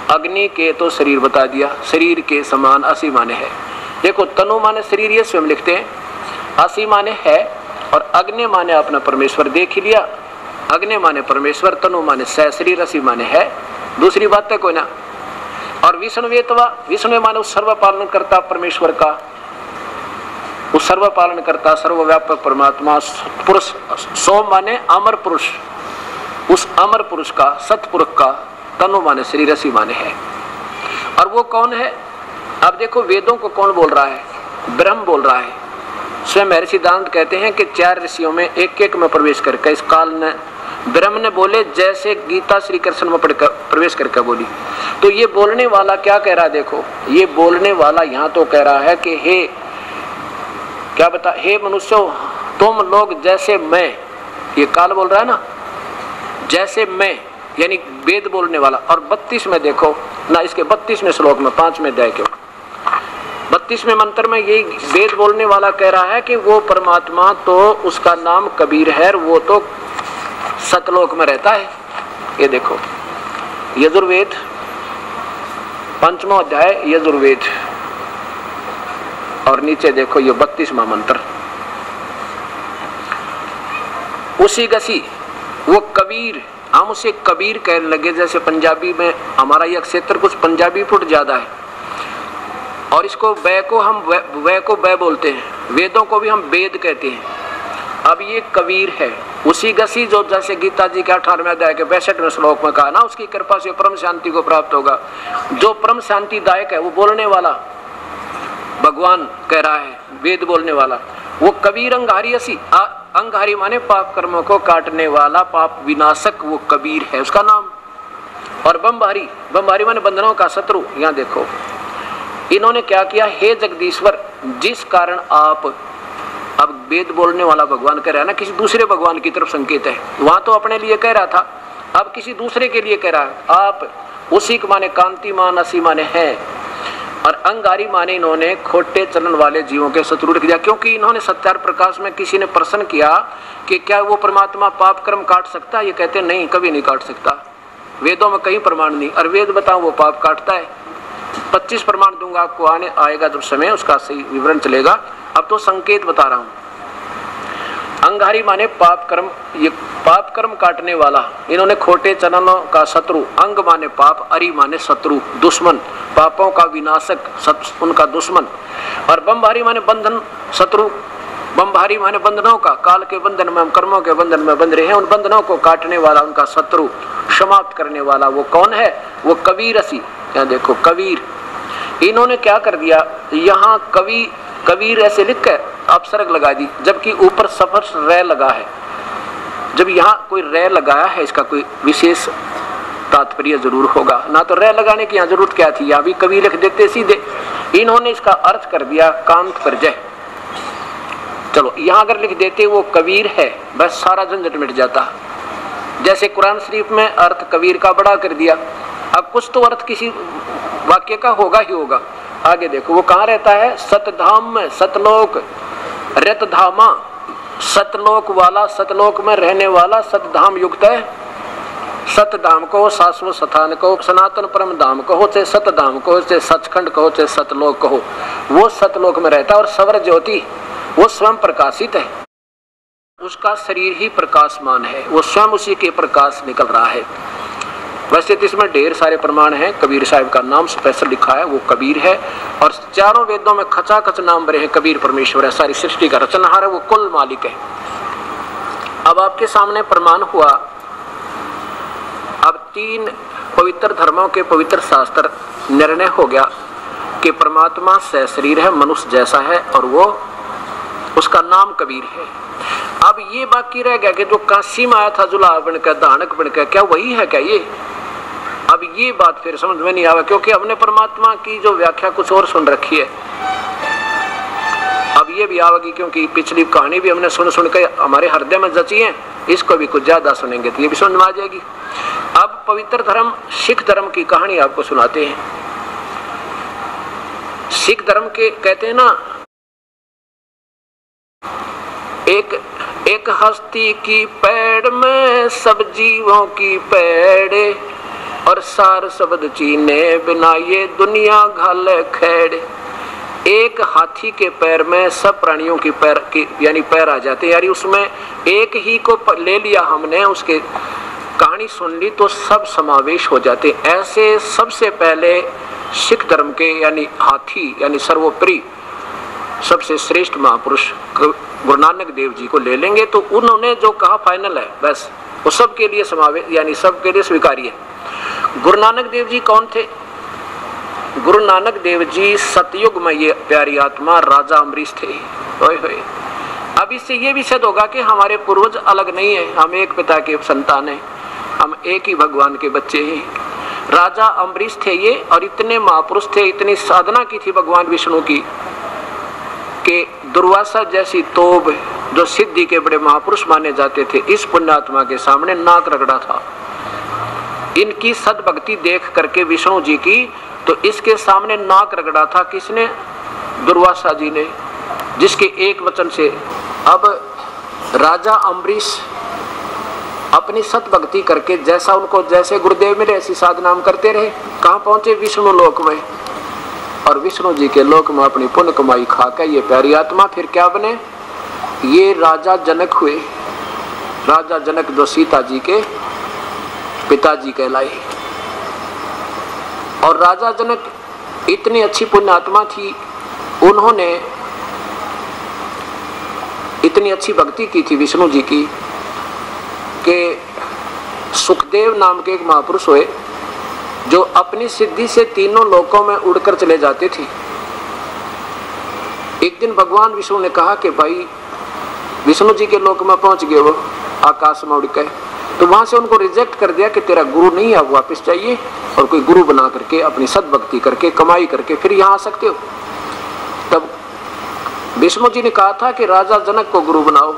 अग्नि के तो शरीर बता दिया, शरीर के समान असी माने है। देखो तनु माने शरीर ये स्वयं लिखते हैं, असी माने है, और अग्नि माने अपना परमेश्वर देख ही लिया। अग्नि माने परमेश्वर, तनु माने सह शरीर, असी माने है, दूसरी बात है कोई ना। और विष्णुवेतवा, विष्णु माने उस सर्व पालन करता परमेश्वर का, उस सर्व पालन करता सर्वव्यापक परमात्मा पुरुष। सोम माने अमर पुरुष, उस अमर पुरुष का, सतपुरुष का। तनु माने शरीर, असी माने है। और वो कौन है? अब देखो वेदों को कौन बोल रहा है? ब्रह्म बोल रहा है। स्वयं महर्षि दयानंद कहते हैं कि 4 ऋषियों में एक एक में प्रवेश करके इस काल ने ब्रह्म ने बोले, जैसे गीता श्री कृष्ण में पढ़कर प्रवेश करके बोली। तो ये बोलने वाला क्या कह रहा है? देखो ये बोलने वाला यहाँ तो कह रहा है कि हे क्या बता, हे मनुष्यों तुम लोग जैसे मैं, ये काल बोल रहा है ना, जैसे मैं यानी वेद बोलने वाला। और 32 में देखो ना, इसके 32वें श्लोक में 5वें अध्याय के 32वें मंत्र में यही वेद बोलने वाला कह रहा है कि वो परमात्मा तो उसका नाम कबीर है, वो तो सतलोक में रहता है। ये देखो यजुर्वेद 5वां अध्याय यजुर्वेद, और नीचे देखो ये 32वां मंत्र। उसी गसी वो कबीर, हम उसे कबीर कहने लगे। जैसे पंजाबी में हमारा यह क्षेत्र कुछ पंजाबी फुट ज्यादा है, और इसको बै को हम वै को बै बोलते हैं, वेदों को भी हम वेद कहते हैं। अब ये कबीर है उसी गसी जो जैसे गीता जी के 18वें अध्याय के 62वें श्लोक में कहा ना, उसकी कृपा से परम शांति को प्राप्त होगा। जो परम शांति दायक है वो बोलने वाला भगवान कह रहा है, वेद बोलने वाला वो कबीर अंगारी असी। अंगारी माने पाप कर्मों को काटने वाला, पाप विनाशक, वो कबीर है उसका नाम। और बमभारी, बमभारी माने बंधनों का शत्रु। यहाँ देखो इन्होंने क्या किया, हे जगदीश्वर जिस कारण आप, अब वेद बोलने वाला भगवान कह रहा है ना, किसी दूसरे भगवान की तरफ संकेत है। वहां तो अपने लिए कह रहा था, अब किसी दूसरे के लिए कह रहा है। आप उसी के माने कांतिमान, असी माने है, और अंगारी माने इन्होंने खोटे चलन वाले जीवों के शत्रु रख दिया। क्योंकि इन्होंने सत्यार प्रकाश में किसी ने प्रश्न किया कि क्या वो परमात्मा पाप कर्म काट सकता है? ये कहते नहीं, कभी नहीं काट सकता, वेदों में कहीं प्रमाण नहीं। और वेद बताओ वो पाप काटता है? 25 प्रमाण दूंगा आपको, आने आएगा जब समय उसका सही विवरण चलेगा। अब तो संकेत बता रहा हूं। अंगारी माने पाप कर्म, ये पाप कर्म काटने वाला। इन्होंने खोटे चरणों का शत्रु, अंग माने पाप, अरि माने शत्रु, दुश्मन, पापों का विनाशक, उनका दुश्मन। और बमभारी माने बंधन, शत्रु। बमभारी माने बंधनों का, काल के बंधन में हम कर्मों के बंधन में बंध रहे हैं, उन बंधनों को काटने वाला, उनका शत्रु, समाप्त करने वाला वो कौन है? वो कबीर असी। यहाँ देखो कबीर, इन्होंने क्या कर दिया, यहाँ कबीर ऐसे लिख कर अपसर्ग लगा दी, जबकि ऊपर सफर रै लगा है। जब यहाँ कोई रै लगाया है, इसका कोई विशेष तात्पर्य जरूर होगा, ना तो रै लगाने की यहाँ जरूरत क्या थी, यहाँ भी कबीर लिख देते सीधे। इन्होंने इसका अर्थ कर दिया कांत परजय। चलो यहाँ अगर लिख देते वो कबीर है, बस सारा झंझट मिट जाता। जैसे कुरान शरीफ में अर्थ कबीर का बड़ा कर दिया, अब कुछ तो अर्थ किसी वाक्य का होगा ही होगा। आगे देखो वो कहाँ रहता है? सतधाम में, सतलोक, रतधामा, सतलोक वाला, सतलोक में रहने वाला, सतधाम युक्त है। सतधाम को, शाश्वत स्थान को, सनातन परम धाम कहो, चाहे सतधाम कहो, चाहे सचखंड कहो, चाहे सतलोक कहो, वो सतलोक में रहता है। और सवर ज्योति वो स्वयं प्रकाशित है, उसका शरीर ही प्रकाशमान है, वो स्वयं उसी के प्रकाश निकल रहा है। वैसे तो इसमें ढेर सारे प्रमाण हैं, कबीर साहब का नाम स्पेशल लिखा है, वो कबीर है, और चारों वेदों में खचाखच नाम बरे हैं, कबीर परमेश्वर है, सारी सृष्टि का रचनहार है, वो कुल मालिक है। अब आपके सामने प्रमाण हुआ। अब 3 पवित्र धर्मों के पवित्र शास्त्र निर्णय हो गया कि परमात्मा सशरीर है, मनुष्य जैसा है, और वो उसका नाम कबीर है। अब ये बाकी रह गया कि जो काशी में आया था जुलाहा बनकर, दानक बनकर, क्या वही है क्या ये? अब ये बात फिर समझ में नहीं आवा, क्योंकि हमने परमात्मा की जो व्याख्या कुछ और सुन रखी है। अब ये भी आवेगी, क्योंकि पिछली कहानी भी हमने सुन के हमारे हृदय में जची है, इसको भी कुछ ज्यादा सुनेंगे तो ये भी समझ में आ जाएगी। अब पवित्र धर्म सिख धर्म की कहानी आपको सुनाते हैं। सिख धर्म के कहते हैं ना, एक हस्ती की पैड़ में सब जीवों की पैड़, और सार शब्द चीने बिना ये दुनिया घाले खेड़। एक हाथी के पैर में सब प्राणियों की पैर की यानी पैर आ जाते हैं, यानी उसमें एक ही को ले लिया हमने, उसके कहानी सुन ली तो सब समावेश हो जाते। ऐसे सबसे पहले सिख धर्म के यानी हाथी यानी सर्वोपरि सबसे श्रेष्ठ महापुरुष गुरु नानक देव जी को ले लेंगे, तो उन्होंने जो कहा फाइनल है, बस वो सबके लिए समावेश यानी सबके लिए स्वीकार्य है। गुरु नानक देव जी कौन थे? गुरु नानक देव जी सतयुग में ये प्यारी आत्मा राजा अम्बरीश थे। होए अब इससे ये भी सिद्ध होगा कि हमारे पूर्वज अलग नहीं है, हम एक पिता के संतान हैं, हम एक ही भगवान के बच्चे हैं। राजा अम्बरीश थे ये, और इतने महापुरुष थे, इतनी साधना की थी भगवान विष्णु की कि दुर्वासा जैसी तोब जो सिद्धि के बड़े महापुरुष माने जाते थे, इस पुण्यात्मा के सामने नाक रगड़ा था। इनकी सद्भक्ति देख करके विष्णु जी की, तो इसके सामने नाक रगड़ा था किसने? दुर्वासा जी ने, जिसके एक वचन से। अब राजा अम्बरीश अपनी सतभक्ति करके जैसा उनको जैसे गुरुदेव मिले ऐसी साधना हम करते रहे। कहाँ पहुंचे? विष्णु लोक में, और विष्णु जी के लोक में अपनी पुण्य कमाई खाकर ये प्यारी आत्मा फिर क्या बने? ये राजा जनक हुए। राजा जनक जो सीता जी के पिताजी कहलाए। और राजा जनक इतनी अच्छी पुण्य आत्मा थी, उन्होंने इतनी अच्छी भक्ति की थी विष्णु जी की कि सुखदेव नाम के एक महापुरुष हुए जो अपनी सिद्धि से तीनों लोकों में उड़कर चले जाते थे। एक दिन भगवान विष्णु ने कहा कि भाई विष्णु जी के लोक में पहुंच गए वो आकाश में उड़कर, तो वहां से उनको रिजेक्ट कर दिया कि तेरा गुरु नहीं है, वापस चाहिए और कोई गुरु बना करके अपनी सद्भक्ति करके कमाई करके फिर यहाँ आ सकते हो। तब विष्णु जी ने कहा था कि राजा जनक को गुरु बनाओ।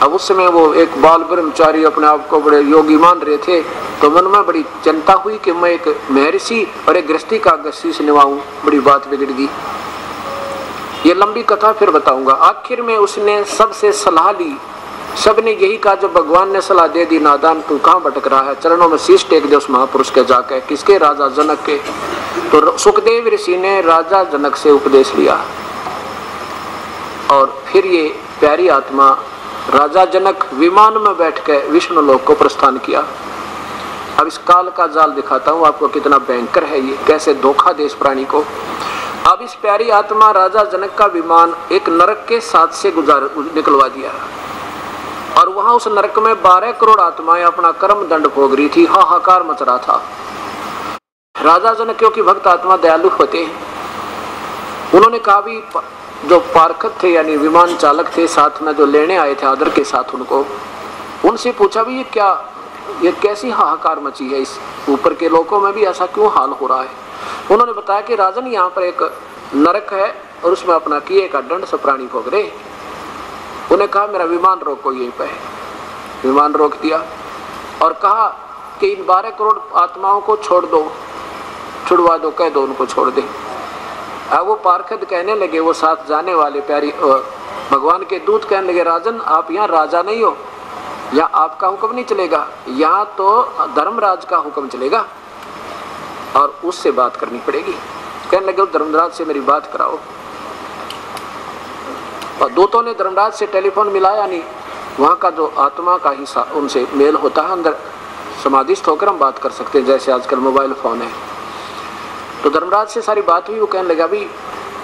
अब उस समय वो एक बाल ब्रह्मचारी अपने आप को बड़े योगी मान रहे थे, तो मन में बड़ी चिंता हुई कि मैं एक महर्षि और एक गृहस्थी का शीश निभाऊं। बड़ी बात बिगड़ गई। ये लंबी कथा फिर बताऊंगा। आखिर में उसने सबसे सलाह ली, सबने यही कहा, जब भगवान ने सलाह दे दी, नादान तू कहाँ भटक रहा है, चरणों में शीश टेक दे उस महापुरुष के जाके। किसके? राजा जनक के। तो सुखदेव ऋषि ने राजा जनक से उपदेश लिया, और फिर ये प्यारी आत्मा राजा जनक विमान में बैठ कर विष्णु लोक को प्रस्थान किया। अब इस काल का जाल दिखाता हूँ आपको, कितना भयंकर है ये, कैसे धोखा दे इस प्राणी को। अब इस प्यारी आत्मा राजा जनक का विमान एक नरक के साथ से निकलवा दिया, और वहां उस नरक में 12 करोड़ आत्माएं अपना कर्म दंड भोग रही थी। हाहाकार मच रहा था। राजा जनक क्योंकि भक्त आत्मा दयालु होते हैं, उन्होंने कहा भी जो पारखत थे यानी विमान चालक थे साथ में जो लेने आए थे आदर के साथ उनको, उनसे पूछा भी ये कैसी हाहाकार मची है, इस ऊपर के लोकों में भी ऐसा क्यों हाल हो रहा है। उन्होंने बताया कि राजन यहाँ पर एक नरक है और उसमें अपना किए का दंड सब प्राणी भोग रहे। उन्हें कहा मेरा विमान रोको यहीं पे। विमान रोक दिया और कहा कि इन 12 करोड़ आत्माओं को छोड़ दो, छुड़वा दो, कह दो उनको छोड़ दे। अब वो पारखद कहने लगे, वो साथ जाने वाले प्यारी भगवान के दूत कहने लगे, राजन आप यहाँ राजा नहीं हो, यहाँ आपका हुक्म नहीं चलेगा, यहाँ तो धर्मराज का हुक्म चलेगा और उससे बात करनी पड़ेगी। कहने लगे धर्मराज से मेरी बात कराओ। और दूतों ने धर्मराज से टेलीफोन मिलाया नहीं, वहाँ का जो आत्मा का हिस्सा उनसे मेल होता है अंदर, समाधिस्थ होकर हम बात कर सकते हैं, जैसे आजकल मोबाइल फोन है। तो धर्मराज से सारी बात हुई। वो कहने लगा भी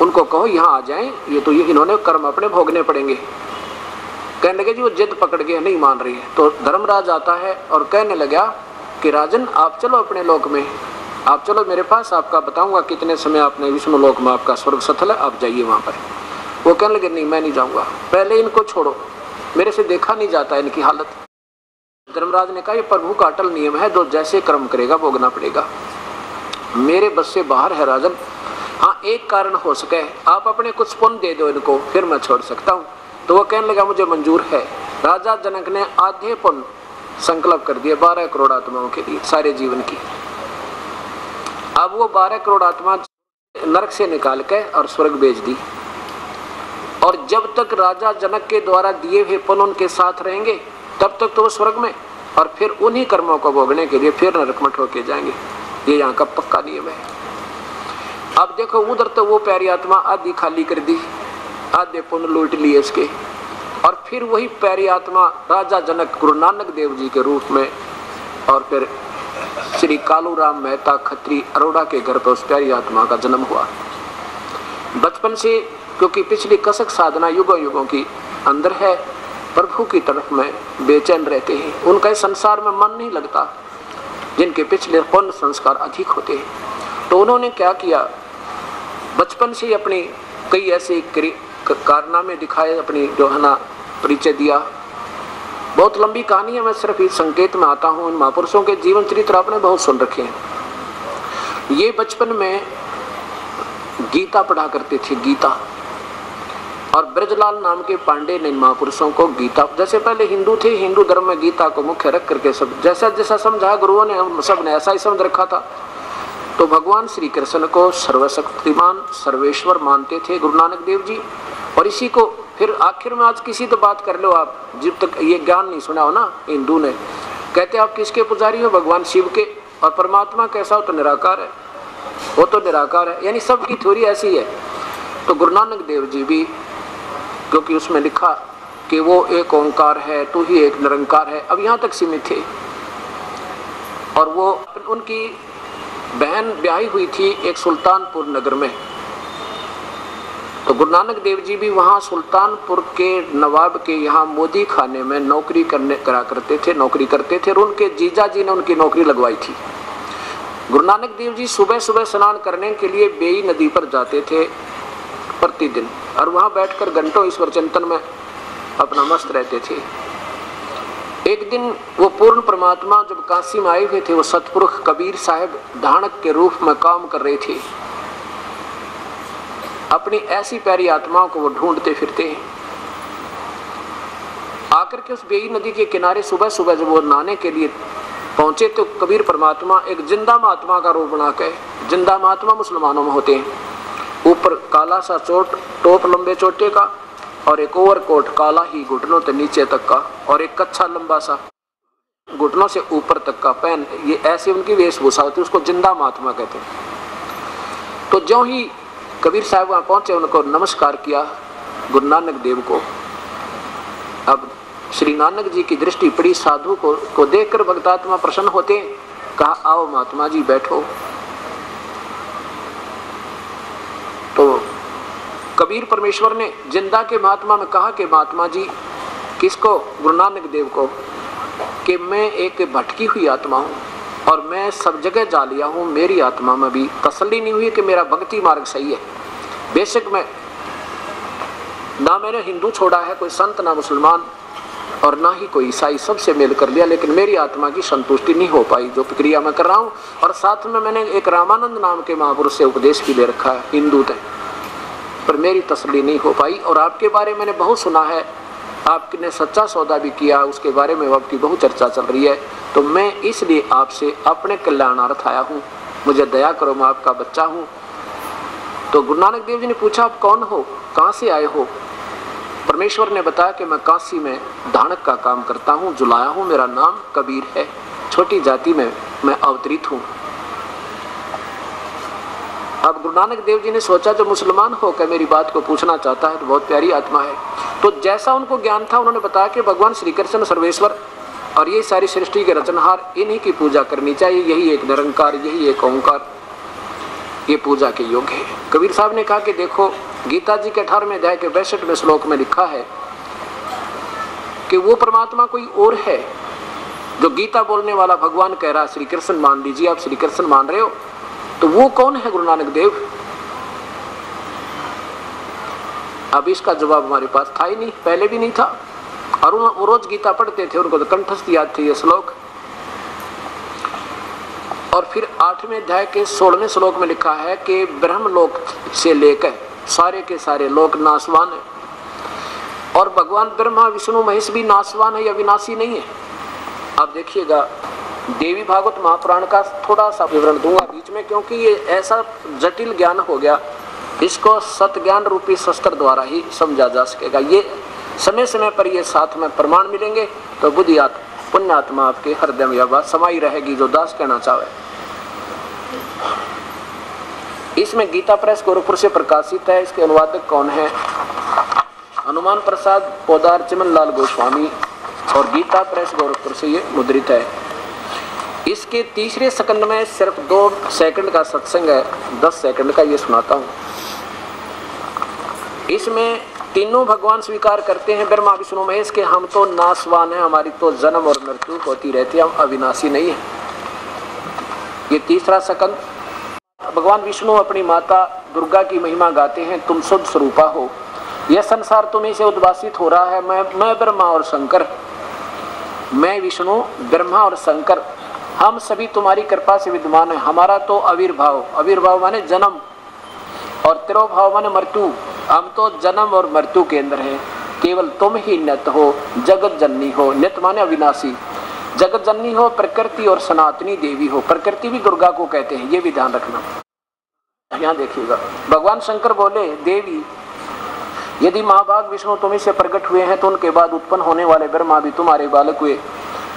उनको कहो यहाँ आ जाएं, ये तो ये इन्होंने कर्म अपने भोगने पड़ेंगे। कहने लगे जी वो जिद पकड़ के नहीं मान रही है। तो धर्मराज आता है और कहने लगा कि राजन आप चलो अपने लोक में, आप चलो मेरे पास, आपका बताऊंगा कितने समय आपने विष्णु लोक में आपका स्वर्ग स्थल है, आप जाइए वहां पर। वो कहने लगे नहीं मैं नहीं जाऊंगा, पहले इनको छोड़ो, मेरे से देखा नहीं जाता इनकी हालत। धर्मराज ने कहा ये प्रभु का अटल नियम है, जो जैसे कर्म करेगा भोगना पड़ेगा, मेरे बस से बाहर है राजन। हाँ एक कारण हो सके, आप अपने कुछ पुण्य दे दो इनको, फिर मैं छोड़ सकता हूँ। तो वो कहने लगा मुझे मंजूर है। राजा जनक ने आधे पुण्य संकल्प कर दिए 12 करोड़ आत्माओं के लिए सारे जीवन की। अब वो 12 करोड़ आत्मा नरक से निकाल के और स्वर्ग भेज दी, और जब तक राजा जनक के द्वारा दिए हुए पुण्य उनके साथ रहेंगे तब तक तो वो स्वर्ग में, और फिर उन्हीं कर्मों को भोगने के लिए फिर नरक में ठोके जाएंगे। ये यहाँ का पक्का नियम है। अब देखो उधर तो वो प्यारी आत्मा आधी खाली कर दी, आधे पुण्य लूट लिए इसके, और फिर वही प्यारी आत्मा राजा जनक गुरु नानक देव जी के रूप में, और फिर श्री कालूराम मेहता खत्री अरोड़ा के घर पर उस प्यारी आत्मा का जन्म हुआ। बचपन से क्योंकि पिछली कसक साधना युगों युगों की अंदर है, प्रभु की तरफ में बेचैन रहते हैं, उनका इस संसार में मन नहीं लगता, जिनके पिछले पुण्य संस्कार अधिक होते हैं। तो उन्होंने क्या किया, बचपन से अपनी कई ऐसे कारनामे दिखाए, अपनी जो है ना परिचय दिया। बहुत लंबी कहानी है, मैं सिर्फ इस संकेत में आता हूँ। इन महापुरुषों के जीवन चरित्र आपने बहुत सुन रखे हैं। ये बचपन में गीता पढ़ा करते थे, गीता, और ब्रजलाल नाम के पांडे ने महापुरुषों को गीता, जैसे पहले हिंदू थे, हिंदू धर्म में गीता को मुख्य रख करके सब जैसा जैसा समझा गुरुओं ने, सब ने ऐसा ही समझ रखा था। तो भगवान श्री कृष्ण को सर्वशक्तिमान सर्वेश्वर मानते थे गुरु नानक देव जी, और इसी को फिर आखिर में आज किसी तो बात कर लो आप, जब तक ये ज्ञान नहीं सुना हो ना हिंदू ने, कहते आप किसके पुजारी हो, भगवान शिव के, और परमात्मा कैसा हो तो निराकार है, वो तो निराकार है, यानी सबकी थ्योरी ऐसी है। तो गुरु नानक देव जी भी, क्योंकि उसमें लिखा कि वो एक ओंकार है, तू ही एक निरंकार है, अब यहाँ तक सीमित थे। और वो उनकी बहन ब्याही हुई थी एक सुल्तानपुर नगर में, तो गुरु नानक देव जी भी वहाँ सुल्तानपुर के नवाब के यहाँ मोदी खाने में नौकरी करा करते थे, नौकरी करते थे, और उनके जीजा जी ने उनकी नौकरी लगवाई थी। गुरु नानक देव जी सुबह सुबह स्नान करने के लिए बेई नदी पर जाते थे प्रतिदिन, और वहाँ बैठकर घंटों ईश्वर चिंतन में अपना मस्त रहते थे। एक दिन वो पूर्ण परमात्मा जब काशी में आए हुए थे, वो सतपुरुष कबीर साहब धाणक के रूप में काम कर रहे थे। अपनी ऐसी प्यारी आत्माओं को वो ढूंढते फिरते हैं। आकर के उस बेई नदी के किनारे सुबह सुबह जब वो नहाने के लिए पहुंचे, तो कबीर परमात्मा एक जिंदा महात्मा का रूप बना के, जिंदा महात्मा मुसलमानों में होते हैं, ऊपर काला सा टोप लंबे चोटे का, और एक ओवरकोट काला ही घुटनों से नीचे तक का, और एक कच्छा लंबा सा घुटनों से ऊपर तक का पहन, ये ऐसे उनकी वेशभूषा होती है, उसको जिंदा महात्मा कहते हैं। तो ज्यों ही कबीर साहब वहां पहुंचे, उनको नमस्कार किया गुरु नानक देव को। अब श्री नानक जी की दृष्टि पड़ी साधु को देखकर भक्तात्मा प्रसन्न होते, कहा आओ महात्मा जी बैठो। तो कबीर परमेश्वर ने जिंदा के महात्मा में कहा कि महात्मा जी, किसको, गुरु नानक देव को, कि मैं एक भटकी हुई आत्मा हूँ और मैं सब जगह जा लिया हूँ, मेरी आत्मा में भी तसल्ली नहीं हुई कि मेरा भक्ति मार्ग सही है। बेशक मैं ना मैंने हिंदू छोड़ा है, कोई संत ना मुसलमान, और ना ही कोई ईसाई, सबसे मेल कर लिया, लेकिन मेरी आत्मा की संतुष्टि नहीं हो पाई जो प्रक्रिया मैं कर रहा हूँ। और साथ में मैंने एक रामानंद नाम के महापुरुष से उपदेश भी ले रखा है हिंदू थे, पर मेरी तसल्ली नहीं हो पाई। और आपके बारे में मैंने बहुत सुना है, आपने सच्चा सौदा भी किया, उसके बारे में आपकी बहुत चर्चा चल रही है, तो मैं इसलिए आपसे अपने कल्याणार्थ आया हूँ, मुझे दया करो, मैं आपका बच्चा हूँ। तो गुरु नानक देव जी ने पूछा आप कौन हो, कहाँ से आए हो? परमेश्वर ने बताया कि मैं काशी में धाणक का काम करता हूँ, जुलाया हूँ, मेरा नाम कबीर है, छोटी जाति में मैं अवतरित हूँ। अब गुरु नानक देव जी ने सोचा जो मुसलमान होकर मेरी बात को पूछना चाहता है तो बहुत प्यारी आत्मा है। तो जैसा उनको ज्ञान था उन्होंने बताया कि भगवान श्री कृष्ण सर्वेश्वर और ये सारी सृष्टि के रचनहार, इन्हीं की पूजा करनी चाहिए। यही एक निरंकार, यही एक ओंकार, ये पूजा के योग्य है। कबीर साहब ने कहा कि देखो गीता जी के 18वें अध्याय के 62वें श्लोक में लिखा है कि वो परमात्मा कोई और है जो गीता बोलने वाला भगवान कह रहा है श्री कृष्ण मान लीजिए, आप श्री कृष्ण मान रहे हो, तो वो कौन है गुरु नानक देव? अब इसका जवाब हमारे पास था ही नहीं, पहले भी नहीं था। और वो रोज गीता पढ़ते थे, उनको तो कंठस्थ याद थे ये श्लोक। और फिर 8वें अध्याय के 16वें श्लोक में लिखा है कि ब्रह्मलोक से लेकर सारे के सारे लोक नाशवान है, और भगवान ब्रह्मा विष्णु महेश भी नाशवान है या विनाशी नहीं है। अब देखिएगा देवी भागवत महापुराण का थोड़ा सा विवरण दूंगा बीच में, क्योंकि ये ऐसा जटिल ज्ञान हो गया, इसको सतज्ञान रूपी शस्त्र द्वारा ही समझा जा सकेगा। ये समय समय पर ये साथ में प्रमाण मिलेंगे तो बुद्धि पुण्यात्मा आपके हृदय में यह बात समाई रहेगी जो दास कहना चाहे। इसमें गीता प्रेस गोरखपुर से प्रकाशित है। इसके अनुवादक कौन है? हनुमान प्रसाद पोदार चिमन लाल गोस्वामी, और गीता प्रेस गोरखपुर से ये मुद्रित है। इसके तीसरे सेकंड में सिर्फ 2 सेकंड का सत्संग है, 10 सेकंड का ये सुनाता हूँ। इसमें तीनों भगवान स्वीकार करते हैं, ब्रह्मा विष्णु महेश के हम तो नाशवान है, हमारी तो जन्म और मृत्यु होती रहती है, हम अविनाशी नहीं है। ये तीसरा सेकंड भगवान विष्णु अपनी माता दुर्गा की महिमा गाते हैं, तुम शुद्ध स्वरूपा हो, यह संसार तुम्हीं से उद्भासित हो रहा है, मैं ब्रह्मा और शंकर, मैं विष्णु ब्रह्मा और शंकर, हम सभी तुम्हारी कृपा से विद्यमान है। हमारा तो आविर्भाव, आविर्भाव माने जन्म, और तिरोभाव माने मृत्यु, हम तो जन्म और मृत्यु के अंदर है। केवल तुम ही नित्य हो, जगत जननी हो, नित्य माने अविनाशी, जगत जननी हो, प्रकृति और सनातनी देवी हो। प्रकृति भी दुर्गा को कहते हैं, ये भी ध्यान रखना। यहाँ देखिएगा भगवान शंकर बोले, देवी यदि महाभाग विष्णु तुम्हीं से प्रकट हुए हैं तो उनके बाद उत्पन्न होने वाले ब्रह्मा भी तुम्हारे बालक हुए,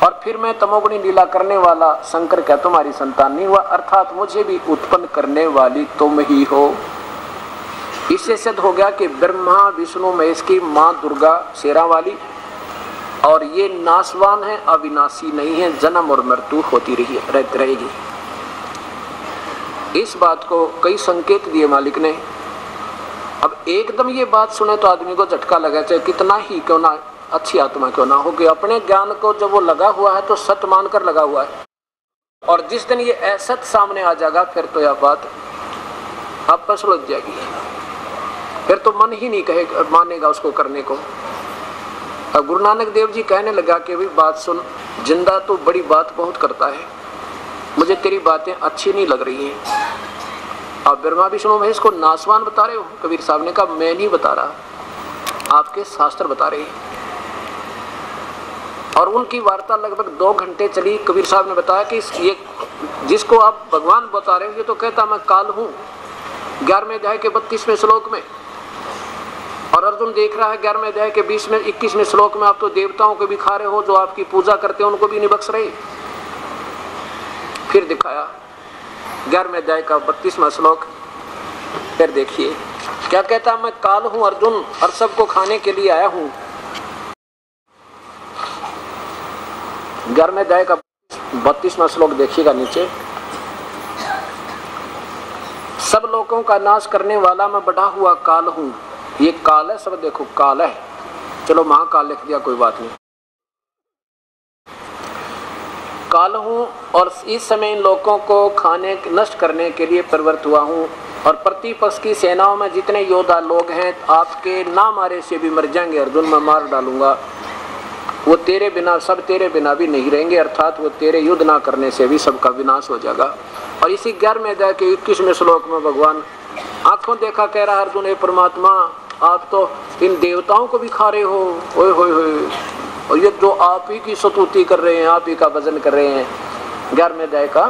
और फिर मैं तमोगुणी लीला करने वाला शंकर क्या तुम्हारी संतान नहीं हुआ? अर्थात मुझे भी उत्पन्न करने वाली तुम ही हो। इससे सिद्ध हो गया कि ब्रह्मा विष्णु महेश की माँ दुर्गा शेरा वाली, और ये नाशवान है, अविनाशी नहीं है, जन्म और मृत्यु होती रहेगी। इस बात को कई संकेत दिए मालिक ने। अब एकदम ये बात सुने तो आदमी को झटका लगा, चाहे कितना ही क्यों ना अच्छी आत्मा क्यों ना हो, कि अपने ज्ञान को जब वो लगा हुआ है तो सत्य मानकर लगा हुआ है, और जिस दिन ये असत सामने आ जाएगा फिर तो यह बात आप पर सुलझ जाएगी, फिर तो मन ही नहीं कहेगा मानेगा उसको करने को। अब गुरु नानक देव जी कहने लगा कि भाई बात सुन, जिंदा तो बड़ी बात बहुत करता है, मुझे तेरी बातें अच्छी नहीं लग रही हैं। आप ब्रह्मा विष्णु महेश को नाशवान बता रहे हो? कबीर साहब ने कहा मैं नहीं बता रहा, आपके शास्त्र बता रहे हैं। और उनकी वार्ता लगभग 2 घंटे चली। कबीर साहब ने बताया कि ये जिसको आप भगवान बता रहे हो ये तो कहता मैं काल हूँ, 11वें अध्याय के 32वें श्लोक में, और अर्जुन देख रहा है 11वें अध्याय के 21वें श्लोक में आप तो देवताओं को भी खा रहे हो, जो आपकी पूजा करते हैं उनको भी नहीं बख्श रहे। फिर दिखाया 11वें अध्याय का 32वां श्लोक, फिर देखिए क्या कहता, मैं काल हूं अर्जुन और सबको खाने के लिए आया हूं। 11वें अध्याय का 32वां श्लोक देखिएगा नीचे, सब लोगों का नाश करने वाला मैं बढ़ा हुआ काल हूं। ये काल है, सब देखो काल है, चलो महाकाल लिख दिया कोई बात नहीं, काल हूं और इस समय इन लोगों को खाने नष्ट करने के लिए प्रवृत्त हुआ हूं, और प्रतिपक्ष की सेनाओं में जितने योद्धा लोग हैं आपके ना मारे से भी मर जाएंगे अर्जुन, मैं मार डालूंगा, वो तेरे बिना सब तेरे बिना भी नहीं रहेंगे, अर्थात वो तेरे युद्ध ना करने से भी सबका विनाश हो जाएगा। और इसी 11वें अध्याय के 21वें श्लोक में भगवान आंखों देखा कह रहा अर्जुन, हे परमात्मा आप तो इन देवताओं को भी खा रहे हो, ओए होए होए, और ये जो आप ही की स्तुति कर रहे हैं, आप ही का भजन कर रहे हैं। 11वें अध्याय का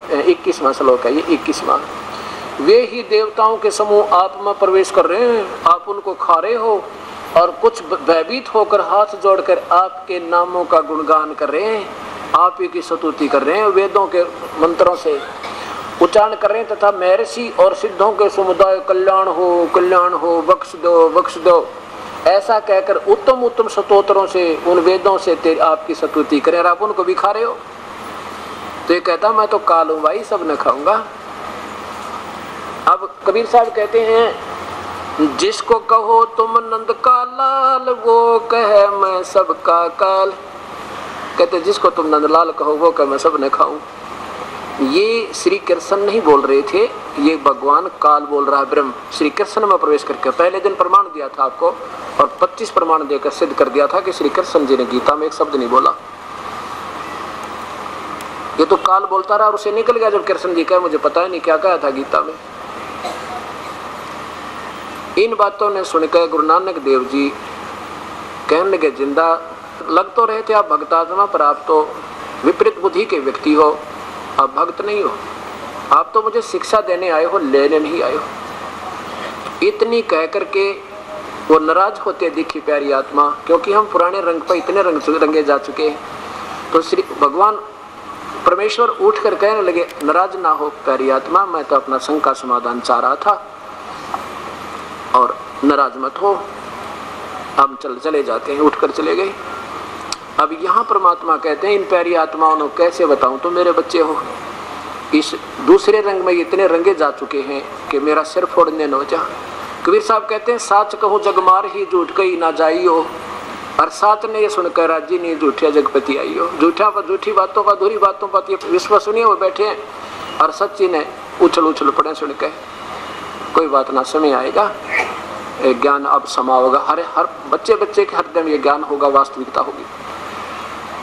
21वां श्लोक है ये, 21वां, वे ही देवताओं के समूह आप में प्रवेश कर रहे हैं, आप उनको खा रहे हो, और कुछ भयभीत होकर हाथ जोड़कर आपके नामों का गुणगान कर रहे हैं, आप ही की स्तुति कर रहे हैं, वेदों के मंत्रों से उच्चारण कर रहे हैं, तथा महर्षि और सिद्धों के समुदाय कल्याण हो बख्श दो बख्श दो, ऐसा कहकर उत्तम उत्तम स्तोत्रों से, उन वेदों से तेरी आपकी स्तुति करें और आप उनको भी खा रहे हो। तो ये कहता मैं तो काल हूं भाई, सब न खाऊंगा। अब कबीर साहब कहते हैं जिसको कहो तुम नंद का लाल वो कहे मैं सबका काल। कहते जिसको तुम नंदलाल कहो वो कहे मैं सब न खाऊं। ये श्री कृष्ण नहीं बोल रहे थे, ये भगवान काल बोल रहा है। ब्रह्म श्री कृष्ण में प्रवेश करके पहले दिन प्रमाण दिया था आपको और 25 प्रमाण देकर सिद्ध कर दिया था कि श्री कृष्ण जी ने गीता में एक शब्द नहीं बोला। ये तो काल बोलता रहा और उसे निकल गया जब कृष्ण जी कहे मुझे पता ही नहीं क्या कहा था गीता में। इन बातों ने सुनकर गुरु नानक देव जी कहने लगे जिंदा लग तो रहे थे आप भक्तात्मा, पर आप तो विपरीत बुद्धि के व्यक्ति हो, आप भक्त नहीं हो, आप तो मुझे शिक्षा देने आए हो, लेने नहीं आए हो। इतनी कह करके वो नाराज होते दिखी प्यारी आत्मा, क्योंकि हम पुराने रंग पर इतने रंगे जा चुके हैं। तो श्री भगवान परमेश्वर उठ कर कहने लगे नाराज ना हो प्यारी आत्मा, मैं तो अपना शंका का समाधान चाह रहा था और नाराज मत हो, हम चले जाते हैं। उठकर चले गए। अब यहाँ परमात्मा कहते हैं इन प्यारी आत्माओं को कैसे बताऊं, तो मेरे बच्चे हो, इस दूसरे रंग में इतने रंगे जा चुके हैं कि मेरा सिर फोड़ने न जा। कबीर साहब कहते हैं साच कहूँ जगमार ही झूठ कही ना जाइयो, और साच ने ये सुनकर राजी नहीं झूठिया जगपति आई हो। झूठी बातों का अधूरी बातों पर विश्वसनीय वो बैठे हैं और सच्ची ने उछल पड़े सुनकर। कोई बात ना, समय आएगा ज्ञान अब समा होगा, हर बच्चे के हृदय में ये ज्ञान होगा, वास्तविकता होगी।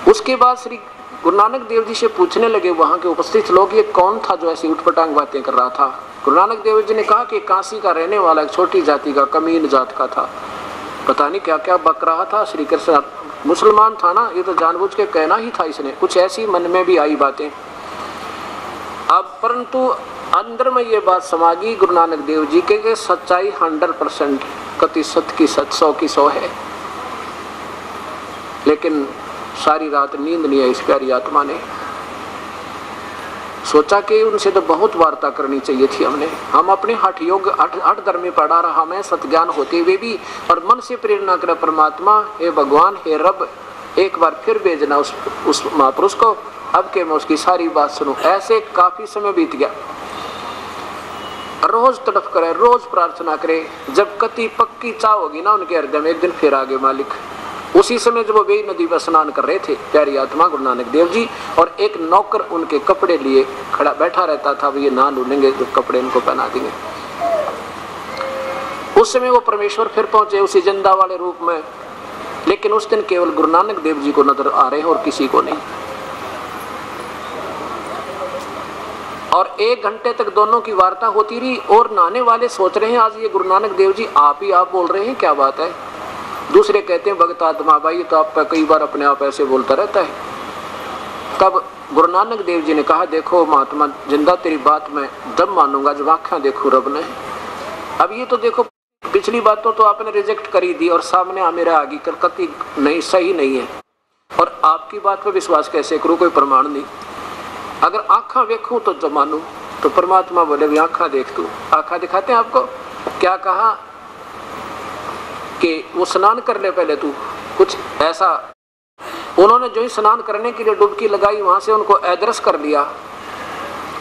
उसके बाद श्री गुरु नानक देव जी से पूछने लगे वहां के उपस्थित लोग ये कौन था जो ऐसी उठपटांग बातें कर रहा था। गुरु नानक देव जी ने कहा कि काशी का रहने वाला एक छोटी जाति का कमीन जात का था, पता नहीं क्या क्या बक रहा था। श्री कृष्ण मुसलमान था ना, ये तो जानबूझ के कहना ही था इसने, कुछ ऐसी मन में भी आई बातें। अब परंतु अंदर में ये बात समा गई गुरु नानक देव जी के सच्चाई 100% कति सत की सत 100 की 100 है। लेकिन सारी रात नींद नहीं आई इस प्यारी आत्मा ने। सोचा कि उनसे तो बहुत वार्ता करनी चाहिए थी हमने। हम अपने हठ योग हठ धर्म में पढ़ा रहा, हमें सत्ज्ञान होते हुए भी और मन से प्रेरणा करे परमात्मा, हे भगवान, हे रब, एक बार फिर भेजना उस महापुरुष को, अब के मैं उसकी सारी बात सुनूं। ऐसे काफी समय बीत गया। रोज तड़फ करे, रोज प्रार्थना करे। जब कति पक्की चाह होगी ना उनके हृदय में, एक दिन फिर आगे मालिक। उसी समय जब वो बेई नदी पर स्नान कर रहे थे प्यारी आत्मा गुरु नानक देव जी, और एक नौकर उनके कपड़े लिए खड़ा बैठा रहता था, ये ना लूलेंगे तो कपड़े इनको पहना देंगे। उस समय वो परमेश्वर फिर पहुंचे उसी जिंदा वाले रूप में, लेकिन उस दिन केवल गुरु नानक देव जी को नजर आ रहे हैं और किसी को नहीं। और 1 घंटे तक दोनों की वार्ता होती रही और नहाने वाले सोच रहे हैं आज ये गुरु नानक देव जी आप ही आप बोल रहे हैं, क्या बात है। दूसरे कहते हैं भगत आत्मा भाई तो आप कई बार अपने आप ऐसे बोलता रहता है। तब गुरु नानक देव जी ने कहा देखो महात्मा जिंदा तेरी बात मैं दम मानूंगा जब आँखें देखूं रब ने। अब ये तो देखो पिछली बातों तो आपने रिजेक्ट करी दी और सामने मेरा आगे कति नहीं सही नहीं है, और आपकी बात पर विश्वास कैसे करूं, कोई प्रमाण नहीं। अगर आँखा देखूं तो जब मानूं, तो परमात्मा बोले भी आँखा देख तू। आँखा दिखाते हैं आपको। क्या कहा कि वो स्नान कर ले पहले तू, कुछ ऐसा। उन्होंने जो ही स्नान करने के लिए डुबकी लगाई वहां से उनको एड्रेस कर लिया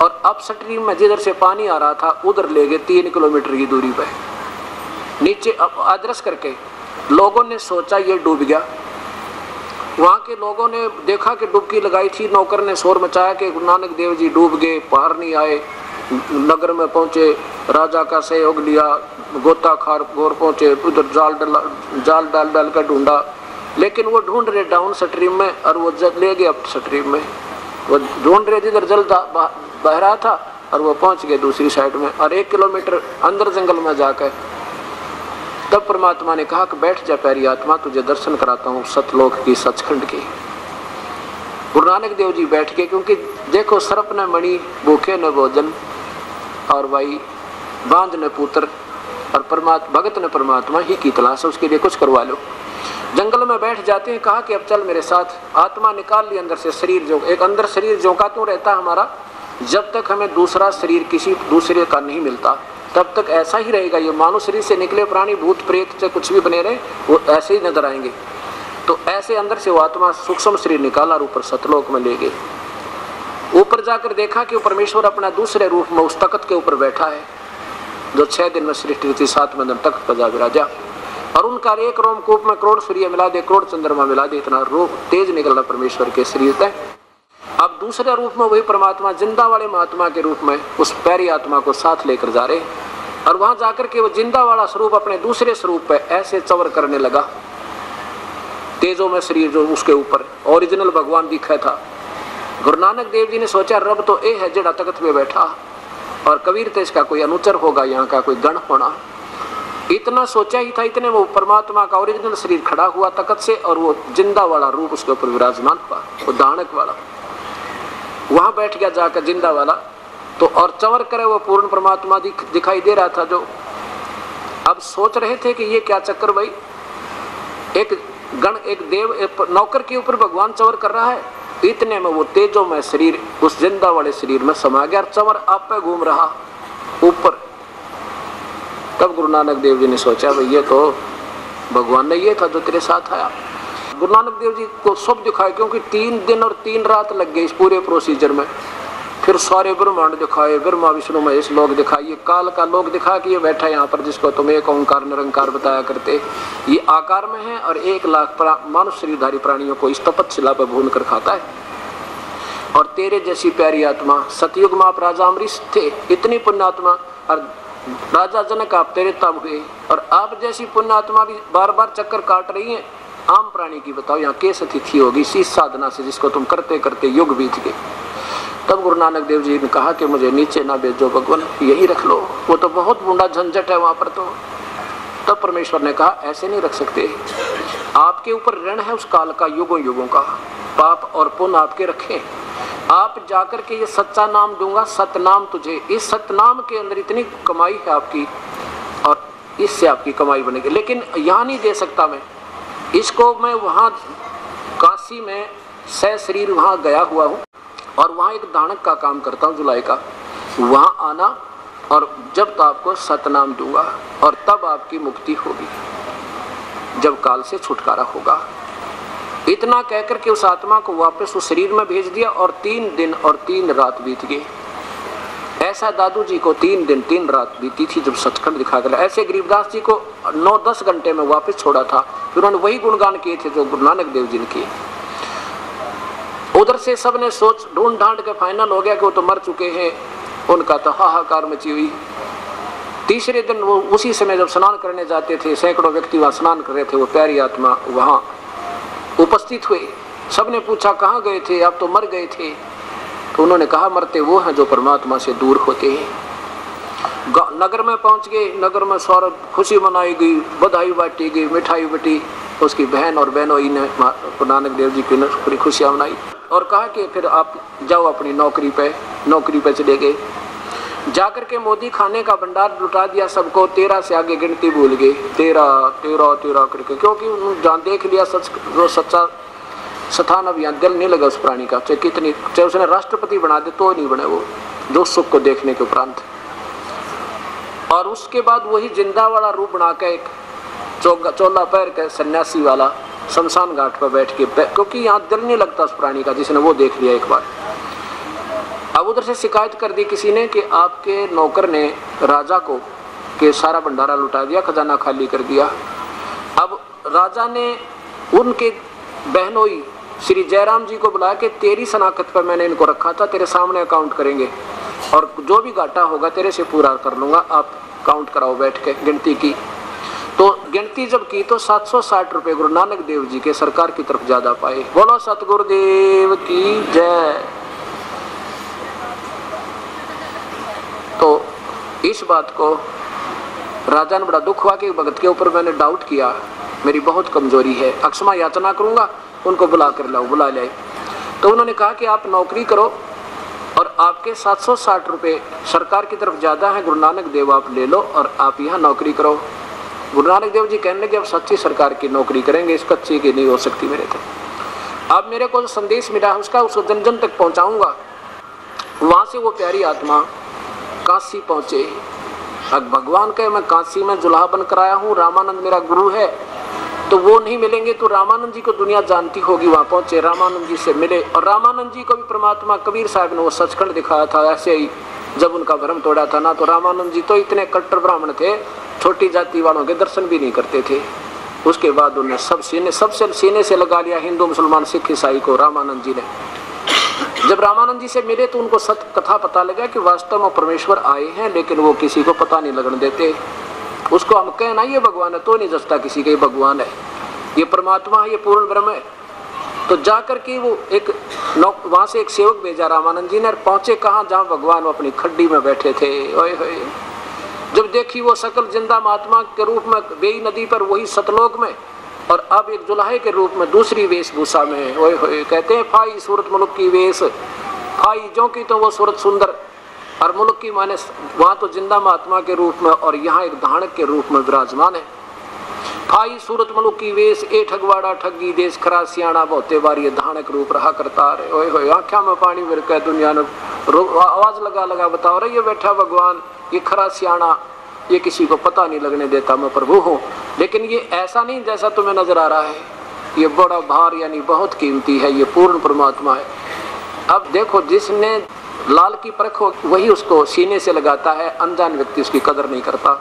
और अब स्ट्रीम में जिधर से पानी आ रहा था उधर ले गए 3 किलोमीटर की दूरी पे नीचे एड्रेस करके। लोगों ने सोचा ये डूब गया। वहां के लोगों ने देखा कि डुबकी लगाई थी, नौकर ने शोर मचाया कि गुरु नानक देव जी डूब गए, पार नहीं आए। नगर में पहुंचे, राजा का सहयोग लिया, गोताखार गोर पहुंचे, उधर जाल डाल कर ढूंढा, लेकिन वो ढूंढ रहे डाउन स्ट्रीम में और वो ले गए अप स्ट्रीम में। वो ढूंढ रहे जिधर जल बह रहा था और वो पहुंच गए दूसरी साइड में, और 1 किलोमीटर अंदर जंगल में जाकर तब परमात्मा ने कहा कि बैठ जा प्यारी आत्मा, तुझे दर्शन कराता हूँ सतलोक की सचखंड की। गुरु नानक देव जी बैठ के, क्योंकि देखो सर्प न मणि भूखे न भोजन और भाई बांझ न पुत्र, और भगत ने परमात्मा ही की तलाश, उसके लिए कुछ करवा लो। जंगल में बैठ जाते हैं। कहा कि अब चल मेरे साथ। आत्मा निकाल ली अंदर से शरीर, जो एक अंदर शरीर जो का क्यों रहता हमारा, जब तक हमें दूसरा शरीर किसी दूसरे का नहीं मिलता। तब तक ऐसा ही रहेगा। ये मानव शरीर से निकले प्राणी भूत प्रेत से कुछ भी बने रहे वो ऐसे ही नजर आएंगे। तो ऐसे अंदर से वो आत्मा सूक्ष्म शरीर निकाला और ऊपर सतलोक में ले गए। ऊपर जाकर देखा कि परमेश्वर अपना दूसरे रूप में उस तख्त के ऊपर बैठा है जो 6 दिन में सृष्टि थी, 7वें दिन तख्त पर जा विराजा। और उनका एक रोमकूप में करोड़ सूर्य मिला दे, करोड़ चंद्रमा मिला दे, इतना रूप तेज निकल रहा परमेश्वर के शरीर तक। अब दूसरे रूप में वही परमात्मा जिंदा वाले महात्मा के रूप में उस प्यारी आत्मा को साथ लेकर जा रहे, और वहां जाकर के वो जिंदा वाला स्वरूप अपने दूसरे स्वरूप पे ऐसे चवर करने लगा। तेजों में शरीर जो उसके ऊपर ओरिजिनल भगवान दिखा था। गुरु नानक देव जी ने सोचा रब तो ए है जड़ा तख्त पे बैठा, और कबीर तो इसका कोई अनुचर होगा, यहाँ का कोई गण होना। इतना सोचा ही था, इतने वो परमात्मा का ओरिजिनल शरीर खड़ा हुआ तख्त से, और वो जिंदा वाला रूप उसके ऊपर विराजमान हुआ, वो दानक वाला वहां बैठ गया जाकर जिंदा वाला। तो और चवर करे वो पूर्ण परमात्मा दिखाई दे रहा था। जो अब सोच रहे थे कि ये क्या चक्कर भाई, एक गण एक देव एक नौकर के ऊपर भगवान चवर कर रहा है। इतने में वो तेजों में शरीर उस जिंदा वाले शरीर में समा गया, चवर आप पे घूम रहा ऊपर। तब गुरु नानक देव जी ने सोचा भाई ये तो भगवान ने ये था जो तेरे साथ आया। गुरु नानक देव जी को सब दिखाए, क्योंकि 3 दिन और 3 रात लग गए इस पूरे प्रोसीजर में। फिर सारे ब्रह्मांड दिखाए, ब्रह्मा विष्णु महेश लोग दिखाए, ये काल का लोग दिखा कि ये बैठा यहाँ पर जिसको तुम एक ओंकार निरंकार बताया करते, ये आकार में है और 1 लाख मानव शरीरधारी प्राणियों को इस तपस्या पर भून कर खाता है। और तेरे जैसी प्यारी आत्मा सतयुग में आप राजा अमरीश थे, इतनी पुण्यात्मा, और राजा जनक आप तेरे तब हुए, और आप जैसी पुण्यात्मा भी बार बार चक्कर काट रही है। आम प्राणी की बताओ यहाँ कैसे तिथि होगी इसी साधना से जिसको तुम करते करते युग बीत गए। तब गुरु नानक देव जी ने कहा कि मुझे नीचे ना भेजो भगवान, यही रख लो, वो तो बहुत बूढ़ा झंझट है वहां पर। तो तब परमेश्वर ने कहा ऐसे नहीं रख सकते, आपके ऊपर ऋण है उस काल का, युगों युगों का पाप और पुण्य आपके रखे। आप जाकर के ये सच्चा नाम दूंगा, सतनाम तुझे, इस सतनाम के अंदर इतनी कमाई है आपकी, और इससे आपकी कमाई बनेगी। लेकिन यहाँ नहीं दे सकता मैं इसको, मैं वहाँ काशी में सह शरीर वहाँ गया हुआ हूँ, और वहाँ एक दानक का काम करता हूँ जुलाई का, वहाँ आना, और जब तो आपको सतनाम दूंगा, और तब आपकी मुक्ति होगी, जब काल से छुटकारा होगा। इतना कहकर के उस आत्मा को वापस उस शरीर में भेज दिया, और 3 दिन और 3 रात बीत गए। ऐसा दादू जी को 3 दिन 3 रात बीती थी जब सचखंड दिखा गया। ऐसे गरीबदास जी को 9-10 घंटे में वापस छोड़ा था। फिर उन्होंने वही गुणगान किए थे जो गुरु नानक देव जी ने किए। उधर से सबने सोच ढूंढ ढांड के फाइनल हो गया कि वो तो मर चुके हैं, उनका तो हाहाकार मची हुई। तीसरे दिन वो उसी समय जब स्नान करने जाते थे, सैकड़ों व्यक्ति वहां स्नान कर रहे थे, वो प्यारी आत्मा वहां उपस्थित हुए। सबने पूछा कहाँ गए थे, आप तो मर गए थे। तो उन्होंने कहा मरते वो हैं जो परमात्मा से दूर होते हैं। नगर में पहुंच गए, नगर में सारा खुशी मनाई गई, बधाई बांटी गई, मिठाई बटी। उसकी बहन और बहनोई ने नानक देव जी की पूरी खुशियाँ मनाई, और कहा कि फिर आप जाओ अपनी नौकरी पे चले गए। जाकर के मोदी खाने का भंडार लुटा दिया सबको, 13 से आगे गिनती भूल गए, 13 करके, क्योंकि जान देख लिया सच जो सच्चा स्थान अब यहाँ दिल नहीं लगा उस प्राणी का, चाहे उसने राष्ट्रपति बना दे तो नहीं बने वो, जो सुख को देखने के उपरांत। और उसके बाद वही जिंदा वाला रूप बना के एक चोला पैर के सन्यासी वाला शमशान घाट पर बैठ के, क्योंकि यहाँ दिल नहीं लगता उस प्राणी का जिसने वो देख लिया एक बार। अब उधर से शिकायत कर दी किसी ने कि आपके नौकर ने राजा को के सारा भंडारा लुटा दिया, खजाना खाली कर दिया। अब राजा ने उनके बहनोई श्री जयराम जी को बुला के, तेरी शनाख्त पर मैंने इनको रखा था, तेरे सामने अकाउंट करेंगे, और जो भी घाटा होगा तेरे से पूरा कर लूंगा, आप काउंट कराओ बैठ के। गिनती की तो गिनती जब की तो 760 रुपए गुरु नानक देव जी के सरकार की तरफ ज्यादा पाए। बोलो सतगुरुदेव की जय। तो इस बात को राजा ने बड़ा दुख हुआ कि भगत के ऊपर मैंने डाउट किया, मेरी बहुत कमजोरी है, अक्षमा याचना करूंगा, उनको बुला कर लाओ। बुला लाए तो उन्होंने कहा कि आप नौकरी करो, और आपके 760 रुपए सरकार की तरफ ज्यादा है, गुरु नानक देव आप ले लो और आप यहाँ नौकरी करो। गुरु नानक देव जी कहने लगे अब सच्ची सरकार की नौकरी करेंगे, इस कच्ची की नहीं हो सकती मेरे थे। अब मेरे को जो संदेश मिला उसका उसको जन जन तक पहुंचाऊंगा। वहां से वो प्यारी आत्मा काशी पहुंचे, अब भगवान कहे मैं काशी में जुल्हा बनकर आया हूँ, रामानंद मेरा गुरु है, तो वो नहीं मिलेंगे तो रामानंद जी को दुनिया जानती होगी। वहां पहुंचे, रामानंद जी से मिले, और रामानंद जी को भी परमात्मा कबीर साहब ने वो सचखंड दिखाया था। ऐसे ही जब उनका भ्रम तोड़ा था ना, तो रामानंद जी तो इतने कट्टर ब्राह्मण थे, छोटी जाति वालों के दर्शन भी नहीं करते थे। उसके बाद उन्हें सबसे सीने से लगा लिया, हिंदू मुसलमान सिख ईसाई को, रामानंद जी ने। जब रामानंद जी से मिले तो उनको सत्य कथा पता लगा कि वास्तव में परमेश्वर आए हैं, लेकिन वो किसी को पता नहीं लगने देते। उसको हम कहना ये भगवान है तो नहीं जचता किसी के भगवान है, ये परमात्मा है, ये पूर्ण ब्रह्म है। तो जाकर के वो वहां से एक सेवक भेजा रामानंद जी ने, और पहुंचे कहाँ, जहाँ भगवान अपनी खड्डी में बैठे थे। ओए होए, जब देखी वो सकल जिंदा महात्मा के रूप में बेई नदी पर, वही सतलोक में, और अब एक जुल्हे के रूप में दूसरी वेशभूषा में। ओए होए, कहते हैं फाई सूरत मुल्क की वेश, फाई जो की तो वो सूरत सुंदर, और मुल्क की माने वहां तो जिंदा महात्मा के रूप में, और यहाँ एक धानक के रूप में विराजमान है। फाई सूरत मुल्क की वेश, ए ठगवाड़ा ठगी देश, खरा सियाणा बहुते बार ये धानक रूप रहा करता रहे। ओए होए, आँखा में पानी मेरे कह दुनिया ने आवाज लगा लगा बताओ रहे, ये बैठा भगवान, ये खरा सियाणा, ये किसी को पता नहीं लगने देता मैं प्रभु हूँ। लेकिन ये ऐसा नहीं जैसा तुम्हें नजर आ रहा है, ये बड़ा भार यानी बहुत कीमती है, ये पूर्ण परमात्मा है। अब देखो, जिसने लाल की परख हो वही उसको सीने से लगाता है, अनजान व्यक्ति उसकी कदर नहीं करता।